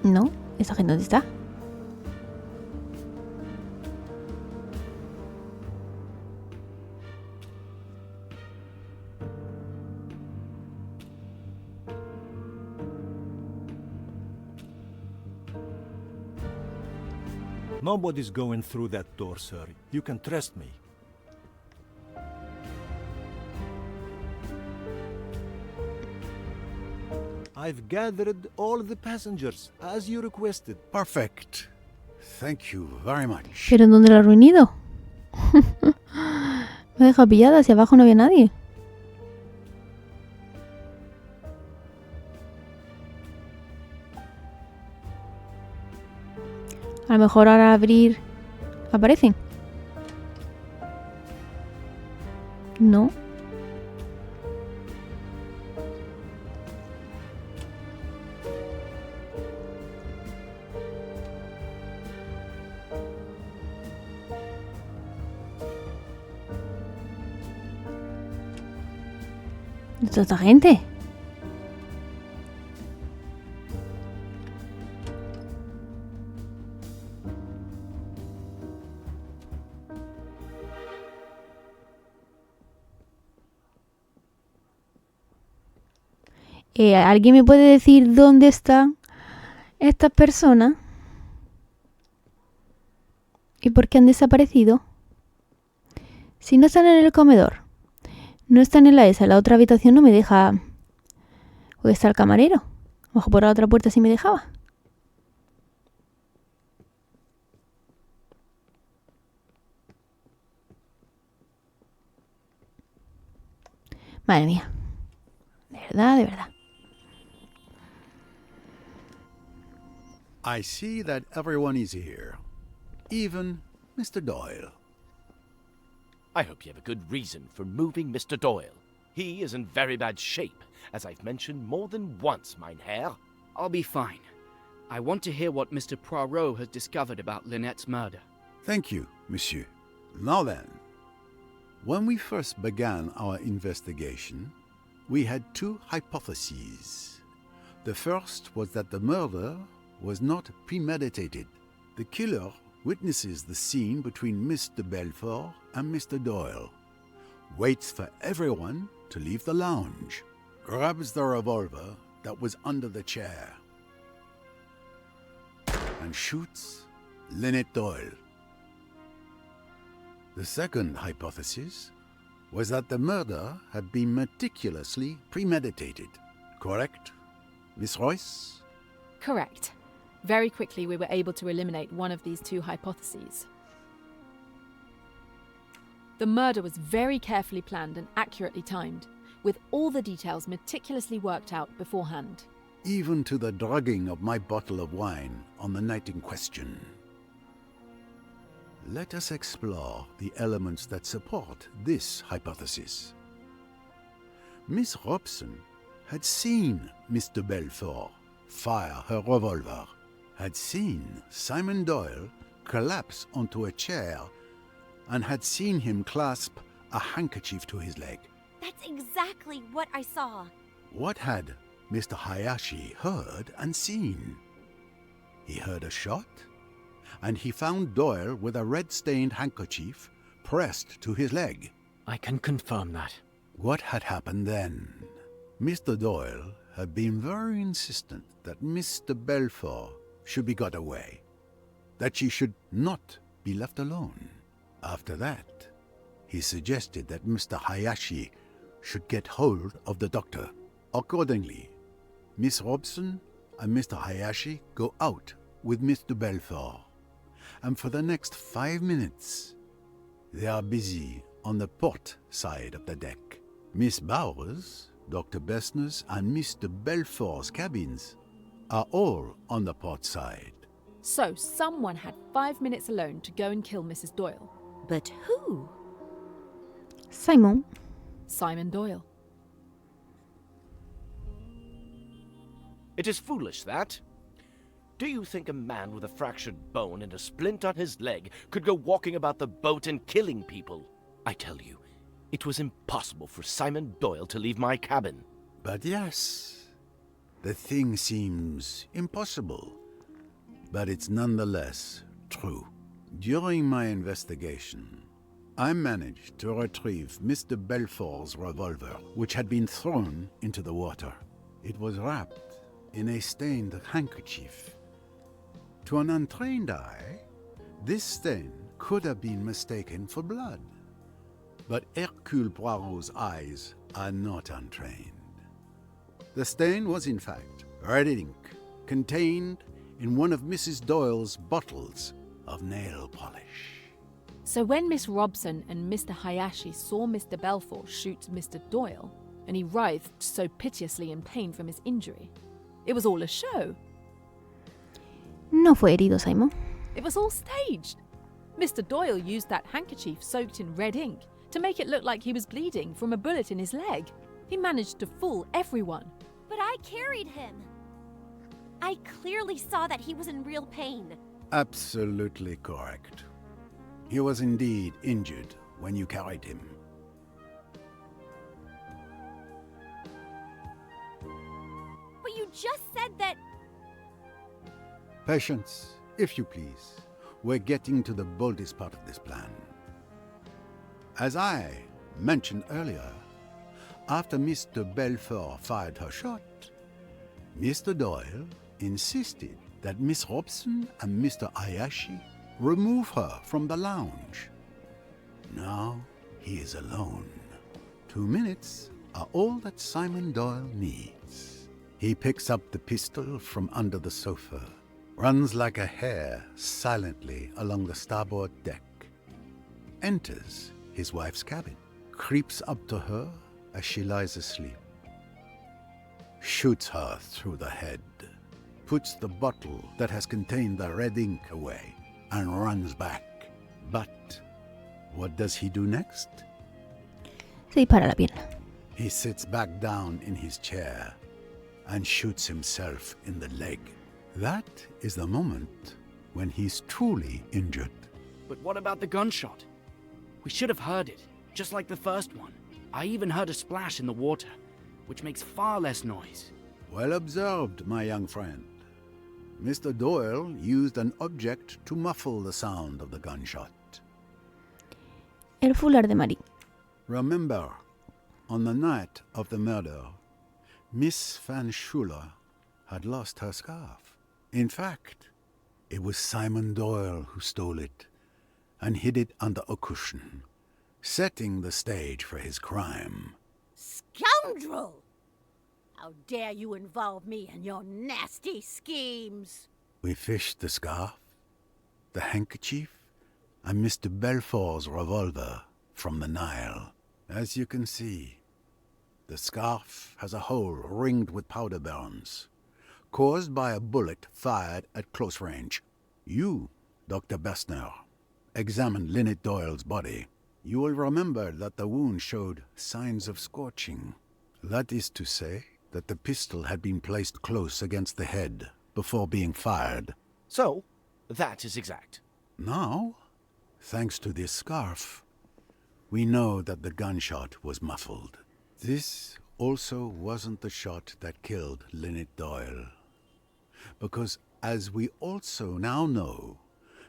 No, ¿esa gente dónde está? Nobody's going through that door, sir. You can trust me. I've gathered all the passengers, as you requested. Perfect. Thank you very much. ¿Pero en dónde lo he reunido? Me he dejado pillada, hacia abajo no había nadie. A lo mejor ahora abrir aparecen. No. ¿Dónde está esta gente? ¿Alguien me puede decir dónde están estas personas? ¿Y por qué han desaparecido? Si no están en el comedor, No están en la esa. La otra habitación no me deja. ¿Dónde está el camarero? Ojo, por la otra puerta sí me dejaba. Madre mía. De verdad, de verdad. I see that everyone is here. Even Mr. Doyle. I hope you have a good reason for moving Mr. Doyle. He is in very bad shape, as I've mentioned more than once, mein Herr. I'll be fine. I want to hear what Mr. Poirot has discovered about Lynette's murder. Thank you, monsieur. Now then, when we first began our investigation, we had two hypotheses. The first was that the murder was not premeditated. The killer witnesses the scene between Mr. Belfort and Mr. Doyle, waits for everyone to leave the lounge, grabs the revolver that was under the chair, and shoots Lynette Doyle. The second hypothesis was that the murder had been meticulously premeditated. Correct, Miss Royce? Correct. Very quickly we were able to eliminate one of these two hypotheses. The murder was very carefully planned and accurately timed, with all the details meticulously worked out beforehand. Even to the drugging of my bottle of wine on the night in question. Let us explore the elements that support this hypothesis. Miss Robson had seen Mr. Belfort fire her revolver, had seen Simon Doyle collapse onto a chair, and had seen him clasp a handkerchief to his leg. That's exactly what I saw. What had Mr. Hayashi heard and seen? He heard a shot, and he found Doyle with a red-stained handkerchief pressed to his leg. I can confirm that. What had happened then? Mr. Doyle had been very insistent that Mr. Belfort should be got away, that she should not be left alone. After that, he suggested that Mr. Hayashi should get hold of the doctor. Accordingly, Miss Robson and Mr. Hayashi go out with Mr. Belfort, and for the next 5 minutes, they are busy on the port side of the deck. Miss Bowers, Dr. Bessner's, and Mr. Belfort's cabins are all on the port side. So someone had 5 minutes alone to go and kill Mrs. Doyle. But who? Simon. Simon Doyle. It is foolish, that. Do you think a man with a fractured bone and a splint on his leg could go walking about the boat and killing people? I tell you, it was impossible for Simon Doyle to leave my cabin. But yes, the thing seems impossible, but it's nonetheless true. During my investigation, I managed to retrieve Mr. Belfort's revolver, which had been thrown into the water. It was wrapped in a stained handkerchief. To an untrained eye, this stain could have been mistaken for blood. But Hercule Poirot's eyes are not untrained. The stain was in fact red ink contained in one of Mrs. Doyle's bottles of nail polish. So when Miss Robson and Mr. Hayashi saw Mr. Belfort shoot Mr. Doyle, and he writhed so piteously in pain from his injury, it was all a show. No fue herido, Simon. It was all staged. Mr. Doyle used that handkerchief soaked in red ink to make it look like he was bleeding from a bullet in his leg. He managed to fool everyone. But I carried him. I clearly saw that he was in real pain. Absolutely correct. He was indeed injured when you carried him. But you just said that... Patience, if you please. We're getting to the boldest part of this plan. As I mentioned earlier, after Mr. Belfort fired her shot, Mr. Doyle insisted that Miss Robson and Mr. Hayashi remove her from the lounge. Now he is alone. 2 minutes are all that Simon Doyle needs. He picks up the pistol from under the sofa, runs like a hare silently along the starboard deck, enters his wife's cabin, creeps up to her as she lies asleep, shoots her through the head, puts the bottle that has contained the red ink away, and runs back. But what does he do next? Se dispara la pierna. He sits back down in his chair and shoots himself in the leg. That is the moment when he's truly injured. But what about the gunshot? We should have heard it, just like the first one. I even heard a splash in the water, which makes far less noise. Well observed, my young friend. Mr. Doyle used an object to muffle the sound of the gunshot. El fular de Marie. Remember, on the night of the murder, Miss Van Schuler had lost her scarf. In fact, it was Simon Doyle who stole it and hid it under a cushion, setting the stage for his crime. Scoundrel! How dare you involve me in your nasty schemes? We fished the scarf, the handkerchief, and Mr. Belfort's revolver from the Nile. As you can see, the scarf has a hole ringed with powder burns, caused by a bullet fired at close range. You, Dr. Bessner, examined Lynette Doyle's body. You will remember that the wound showed signs of scorching. That is to say that the pistol had been placed close against the head before being fired. So, that is exact. Now, thanks to this scarf, we know that the gunshot was muffled. This also wasn't the shot that killed Lynette Doyle, because as we also now know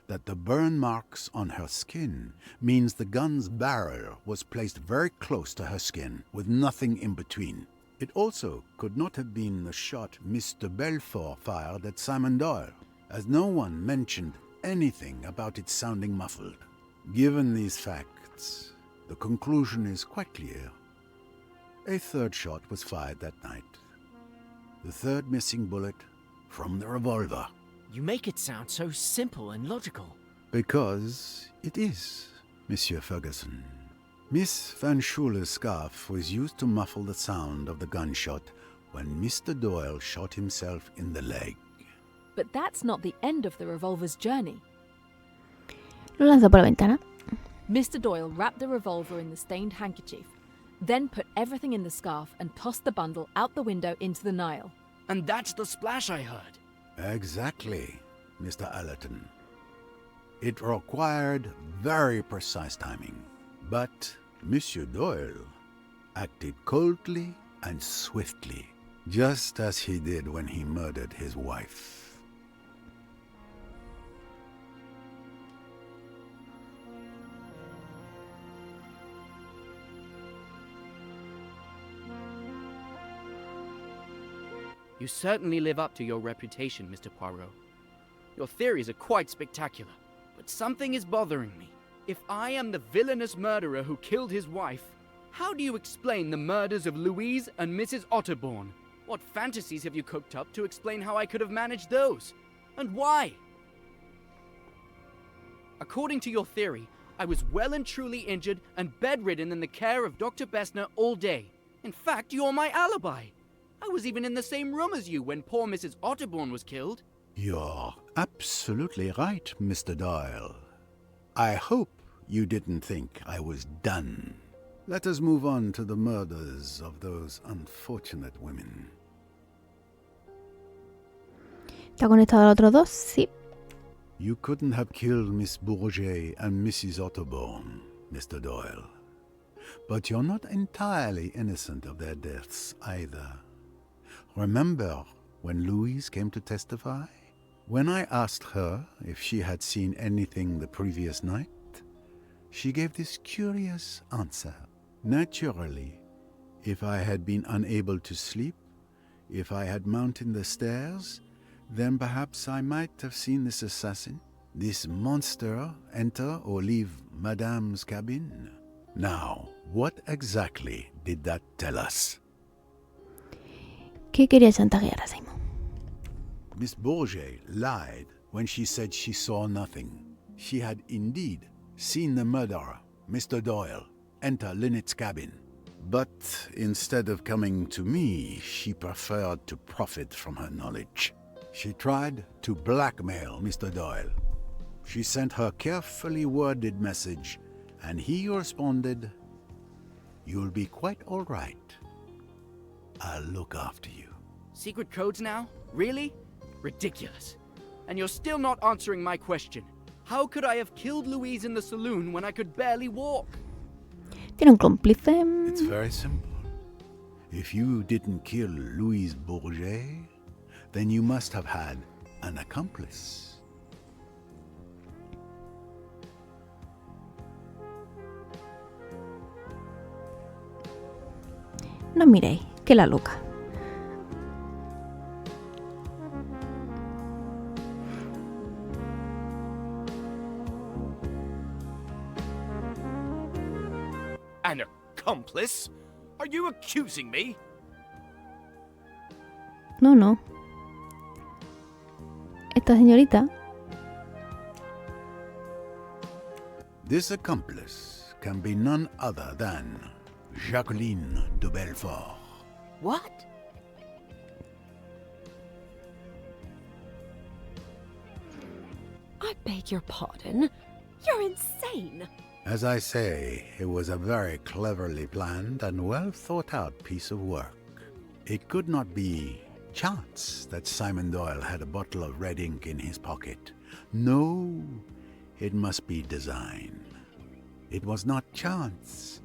that the burn marks on her skin means the gun's barrel was placed very close to her skin with nothing in between. It also could not have been the shot Mr. Belfort fired at Simon Doyle, as no one mentioned anything about it sounding muffled. Given these facts, the conclusion is quite clear. A third shot was fired that night. The third missing bullet from the revolver. You make it sound so simple and logical. Because it is, Monsieur Ferguson. Miss Van Schuler's scarf was used to muffle the sound of the gunshot when Mr. Doyle shot himself in the leg. But that's not the end of the revolver's journey. Lo lanzó por la ventana. Mr. Doyle wrapped the revolver in the stained handkerchief, then put everything in the scarf and tossed the bundle out the window into the Nile. And that's the splash I heard. Exactly, Mr. Allerton. It required very precise timing, but Monsieur Doyle acted coldly and swiftly, just as he did when he murdered his wife. You certainly live up to your reputation, Mr. Poirot. Your theories are quite spectacular, but something is bothering me. If I am the villainous murderer who killed his wife, how do you explain the murders of Louise and Mrs. Otterbourne? What fantasies have you cooked up to explain how I could have managed those? And why? According to your theory, I was well and truly injured and bedridden in the care of Dr. Bessner all day. In fact, you're my alibi. I was even in the same room as you when poor Mrs. Otterbourne was killed. You're absolutely right, Mr. Doyle. I hope you didn't think I was done. Let us move on to the murders of those unfortunate women. ¿Está conectado al otro dos? Sí. You couldn't have killed Miss Bourget and Mrs. Otterbourne, Mr. Doyle. But you're not entirely innocent of their deaths either. Remember when Louise came to testify? When I asked her if she had seen anything the previous night, she gave this curious answer. Naturally, if I had been unable to sleep, if I had mounted the stairs, then perhaps I might have seen this assassin, this monster, enter or leave Madame's cabin. Now, what exactly did that tell us? ¿Qué quería chantajear a Simon? Miss Bourget lied when she said she saw nothing. She had indeed seen the murderer, Mr. Doyle, enter Lynette's cabin. But instead of coming to me, she preferred to profit from her knowledge. She tried to blackmail Mr. Doyle. She sent her carefully worded message, and he responded, "You'll be quite all right. I'll look after you." Secret codes now? Really? Ridiculous. And you're still not answering my question. How could I have killed Louise in the saloon when I could barely walk? ¿Tiene un cómplice? It's very simple. If you didn't kill Louise Bourget, then you must have had an accomplice. No miréis, que la loca. An accomplice? Are you accusing me? No, no. Esta señorita. This accomplice can be none other than Jacqueline de Belfort. What? I beg your pardon? You're insane! As I say, it was a very cleverly planned and well thought out piece of work. It could not be chance that Simon Doyle had a bottle of red ink in his pocket. No, it must be design. It was not chance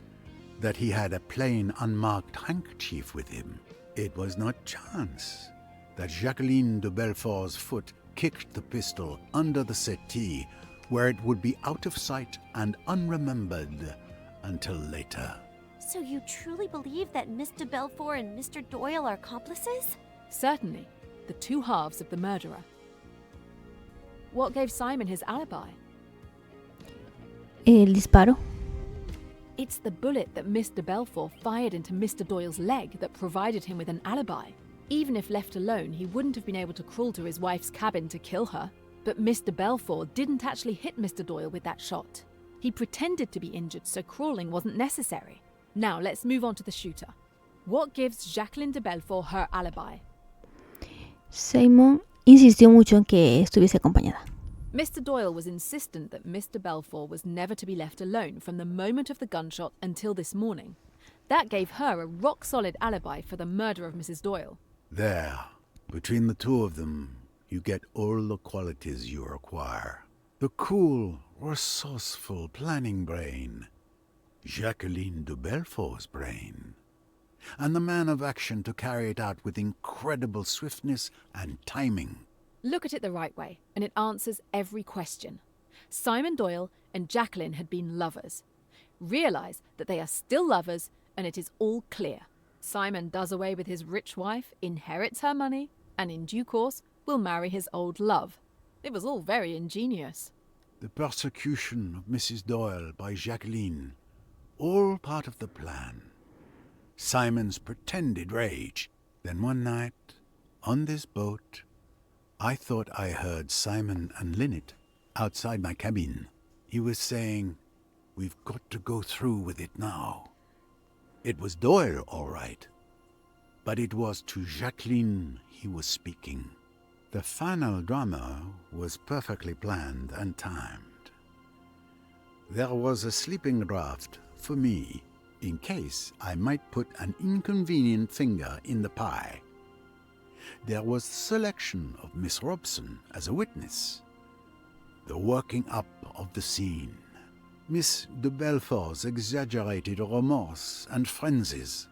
that he had a plain unmarked handkerchief with him. It was not chance that Jacqueline de Belfort's foot kicked the pistol under the settee, where it would be out of sight and unremembered until later. So you truly believe that Miss de Belfort and Mr. Doyle are accomplices? Certainly, the two halves of the murderer. What gave Simon his alibi? El disparo. It's the bullet that Miss de Belfort fired into Mr. Doyle's leg that provided him with an alibi. Even if left alone, he wouldn't have been able to crawl to his wife's cabin to kill her. But Mr. Belfort didn't actually hit Mr. Doyle with that shot. He pretended to be injured, so crawling wasn't necessary. Now let's move on to the shooter. What gives Jacqueline de Belfort her alibi? Simon insistió mucho en que estuviese acompañada. Mr. Doyle was insistent that Mr. Belfort was never to be left alone from the moment of the gunshot until this morning. That gave her a rock-solid alibi for the murder of Mrs. Doyle. There, between the two of them, you get all the qualities you require. The cool, resourceful planning brain, Jacqueline de Belfort's brain, and the man of action to carry it out with incredible swiftness and timing. Look at it the right way, and it answers every question. Simon Doyle and Jacqueline had been lovers. Realise that they are still lovers, and it is all clear. Simon does away with his rich wife, inherits her money, and in due course will marry his old love. It was all very ingenious. The persecution of Mrs. Doyle by Jacqueline, all part of the plan. Simon's pretended rage. Then one night, on this boat, I thought I heard Simon and Lynette outside my cabin. He was saying, "We've got to go through with it now." It was Doyle, all right, but it was to Jacqueline he was speaking. The final drama was perfectly planned and timed. There was a sleeping draught for me, in case I might put an inconvenient finger in the pie. There was the selection of Miss Robson as a witness. The working up of the scene. Miss de Belfort's exaggerated remorse and frenzies.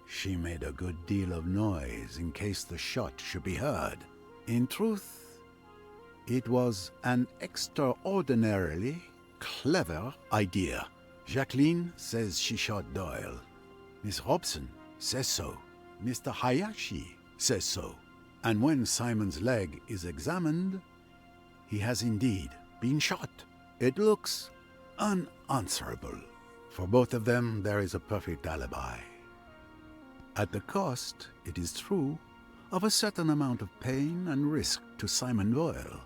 She made a good deal of noise in case the shot should be heard. In truth, it was an extraordinarily clever idea. Jacqueline says she shot Doyle. Miss Robson says so. Mr. Hayashi says so. And when Simon's leg is examined, he has indeed been shot. It looks unanswerable. For both of them, there is a perfect alibi. At the cost, it is true, of a certain amount of pain and risk to Simon Doyle.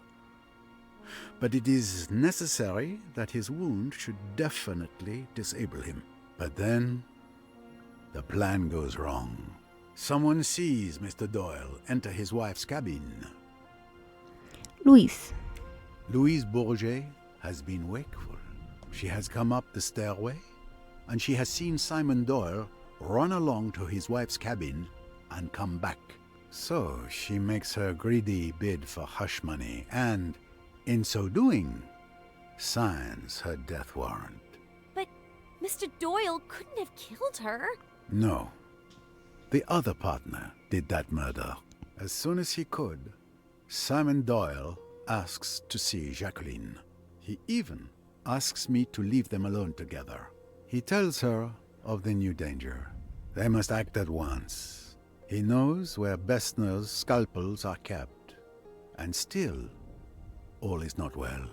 But it is necessary that his wound should definitely disable him. But then, the plan goes wrong. Someone sees Mr. Doyle enter his wife's cabin. Louise Bourget has been wakeful. She has come up the stairway, and she has seen Simon Doyle run along to his wife's cabin and come back. So she makes her greedy bid for hush money and, in so doing, signs her death warrant. But Mr. Doyle couldn't have killed her. No. The other partner did that murder. As soon as he could, Simon Doyle asks to see Jacqueline. He even asks me to leave them alone together. He tells her of the new danger. They must act at once. He knows where Bessner's scalpels are kept. And still, all is not well.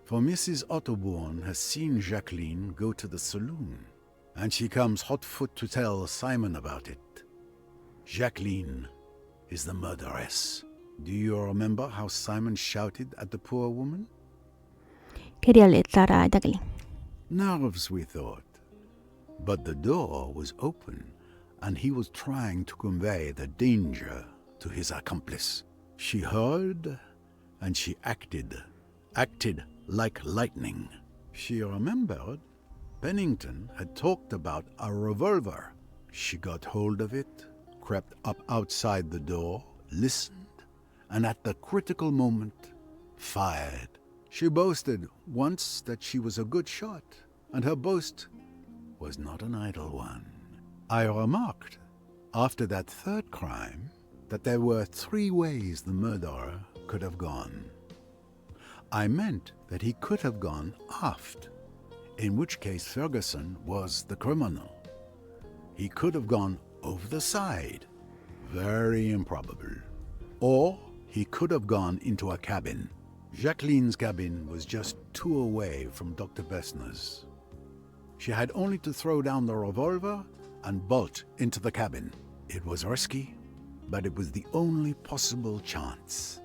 For Mrs. Otterbourne has seen Jacqueline go to the saloon, and she comes hot-foot to tell Simon about it. Jacqueline is the murderess. Do you remember how Simon shouted at the poor woman? Quería alertar a Jacqueline. Nerves, we thought. But the door was open, and he was trying to convey the danger to his accomplice. She heard, and she acted like lightning. She remembered Pennington had talked about a revolver. She got hold of it, crept up outside the door, listened, and at the critical moment, fired. She boasted once that she was a good shot, and her boast was not an idle one. I remarked, after that third crime, that there were 3 ways the murderer could have gone. I meant that he could have gone aft, in which case Ferguson was the criminal. He could have gone over the side, very improbable. Or he could have gone into a cabin. Jacqueline's cabin was just 2 away from Dr. Bessner's. She had only to throw down the revolver and bolt into the cabin. It was risky, but it was the only possible chance.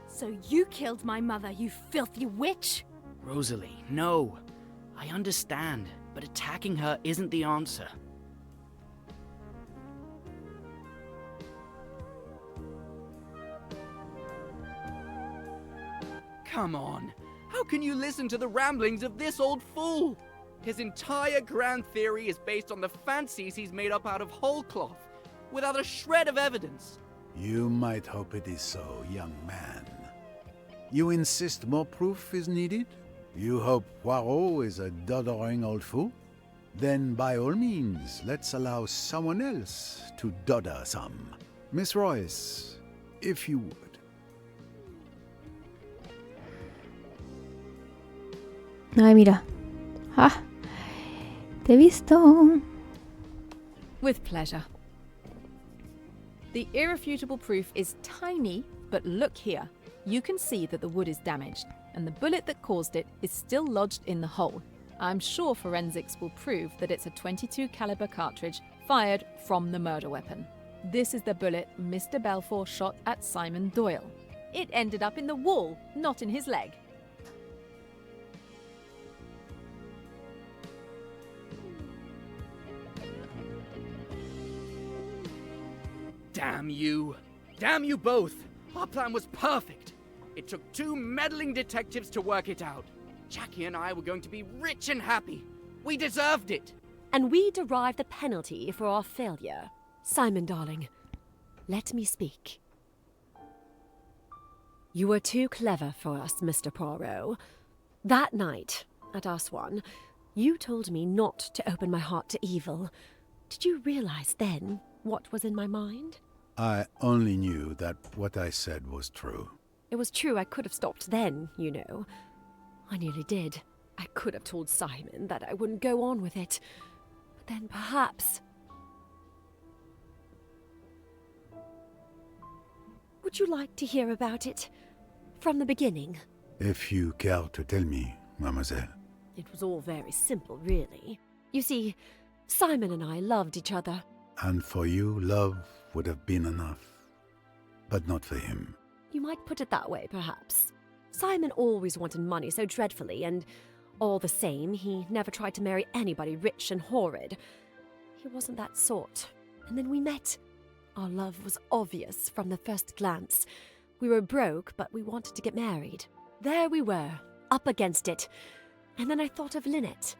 So you killed my mother, you filthy witch! Rosalie, no. I understand, but attacking her isn't the answer. Come on. How can you listen to the ramblings of this old fool? His entire grand theory is based on the fancies he's made up out of whole cloth, without a shred of evidence. You might hope it is so, young man. You insist more proof is needed? You hope Poirot is a doddering old fool? Then by all means, let's allow someone else to dodder some. Miss Royce, if you would. Ay, mira. Ah, te he visto. With pleasure. The irrefutable proof is tiny, but look here. You can see that the wood is damaged, and the bullet that caused it is still lodged in the hole. I'm sure forensics will prove that it's a .22 caliber cartridge fired from the murder weapon. This is the bullet Mr. Belfour shot at Simon Doyle. It ended up in the wall, not in his leg. Damn you! Damn you both! Our plan was perfect! It took 2 meddling detectives to work it out. Jackie and I were going to be rich and happy. We deserved it! And we derived the penalty for our failure. Simon, darling, let me speak. You were too clever for us, Mr. Poirot. That night, at Aswan, you told me not to open my heart to evil. Did you realize then what was in my mind? I only knew that what I said was true. It was true I could have stopped then, you know. I nearly did. I could have told Simon that I wouldn't go on with it. But then perhaps... Would you like to hear about it? From the beginning? If you care to tell me, mademoiselle. It was all very simple, really. You see, Simon and I loved each other. And for you, love would have been enough. But not for him. You might put it that way, perhaps. Simon always wanted money so dreadfully, and all the same, he never tried to marry anybody rich and horrid. He wasn't that sort. And then we met. Our love was obvious from the first glance. We were broke, but we wanted to get married. There we were, up against it. And then I thought of Lynette.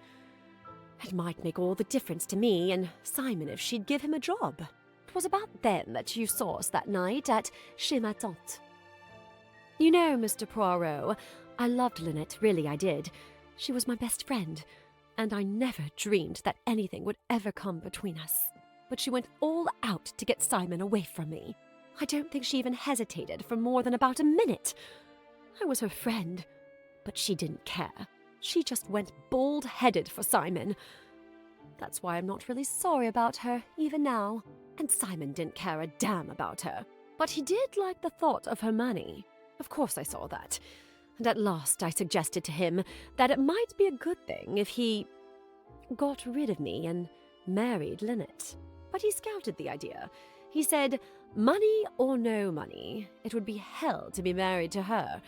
It might make all the difference to me and Simon if she'd give him a job. It was about then that you saw us that night at Chez ma tante. You know, Mr. Poirot, I loved Lynette, really I did. She was my best friend, and I never dreamed that anything would ever come between us. But she went all out to get Simon away from me. I don't think she even hesitated for more than about a minute. I was her friend, but she didn't care. She just went bald-headed for Simon. That's why I'm not really sorry about her, even now. And Simon didn't care a damn about her. But he did like the thought of her money. Of course I saw that. And at last I suggested to him that it might be a good thing if he got rid of me and married Lynette. But he scouted the idea. He said, money or no money, it would be hell to be married to her.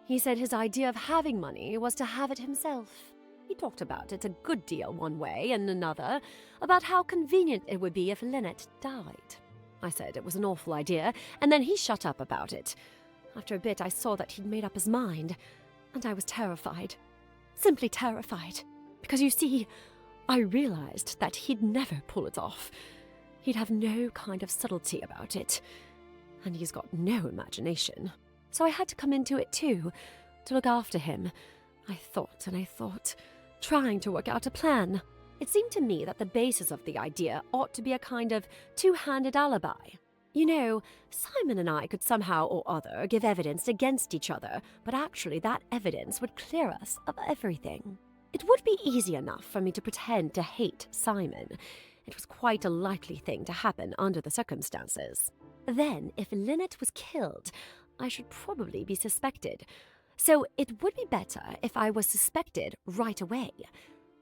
He said his idea of having money was to have it himself. He talked about it a good deal one way and another, about how convenient it would be if Lynette died. I said it was an awful idea, and then he shut up about it. After a bit, I saw that he'd made up his mind, and I was terrified. Simply terrified. Because you see, I realized that he'd never pull it off. He'd have no kind of subtlety about it. And he's got no imagination. So I had to come into it too, to look after him. I thought and I thought, trying to work out a plan. It seemed to me that the basis of the idea ought to be a kind of two-handed alibi. You know, Simon and I could somehow or other give evidence against each other, but actually that evidence would clear us of everything. It would be easy enough for me to pretend to hate Simon. It was quite a likely thing to happen under the circumstances. Then, if Lynette was killed, I should probably be suspected. So it would be better if I was suspected right away.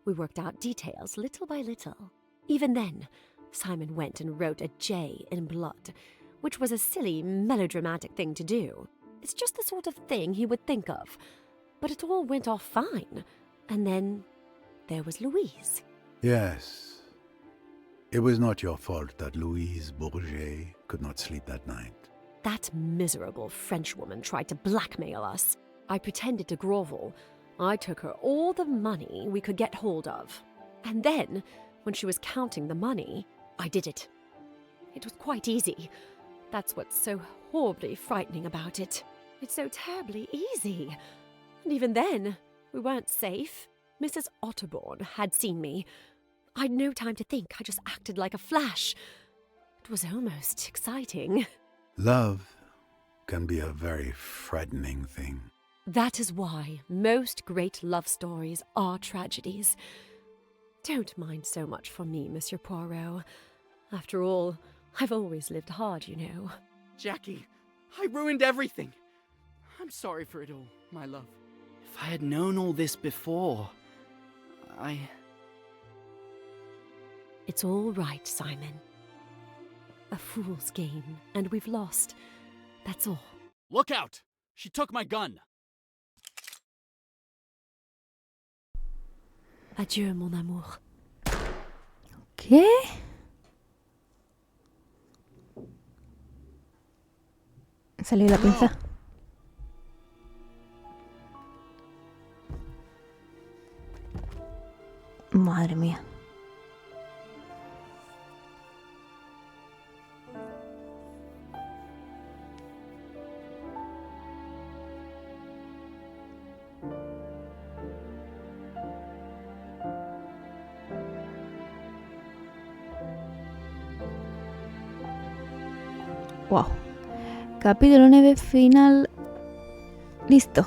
We worked out details little by little. Even then, Simon went and wrote a J in blood, which was a silly, melodramatic thing to do. It's just the sort of thing he would think of. But it all went off fine. And then there was Louise. Yes. It was not your fault that Louise Bourget could not sleep that night. That miserable Frenchwoman tried to blackmail us. I pretended to grovel. I took her all the money we could get hold of. And then, when she was counting the money, I did it. It was quite easy. That's what's so horribly frightening about it. It's so terribly easy. And even then, we weren't safe. Mrs. Otterbourne had seen me. I'd no time to think. I just acted like a flash. It was almost exciting. Love can be a very frightening thing. That is why most great love stories are tragedies. Don't mind so much for me, Monsieur Poirot. After all, I've always lived hard, you know. Jackie, I ruined everything. I'm sorry for it all, my love. If I had known all this before, It's all right, Simon. A fool's game, and we've lost. That's all. Look out! She took my gun! Adieu, mon amour. ¿Qué? Salió la pinza. Madre mía. Wow. Capítulo 9 final. Listo.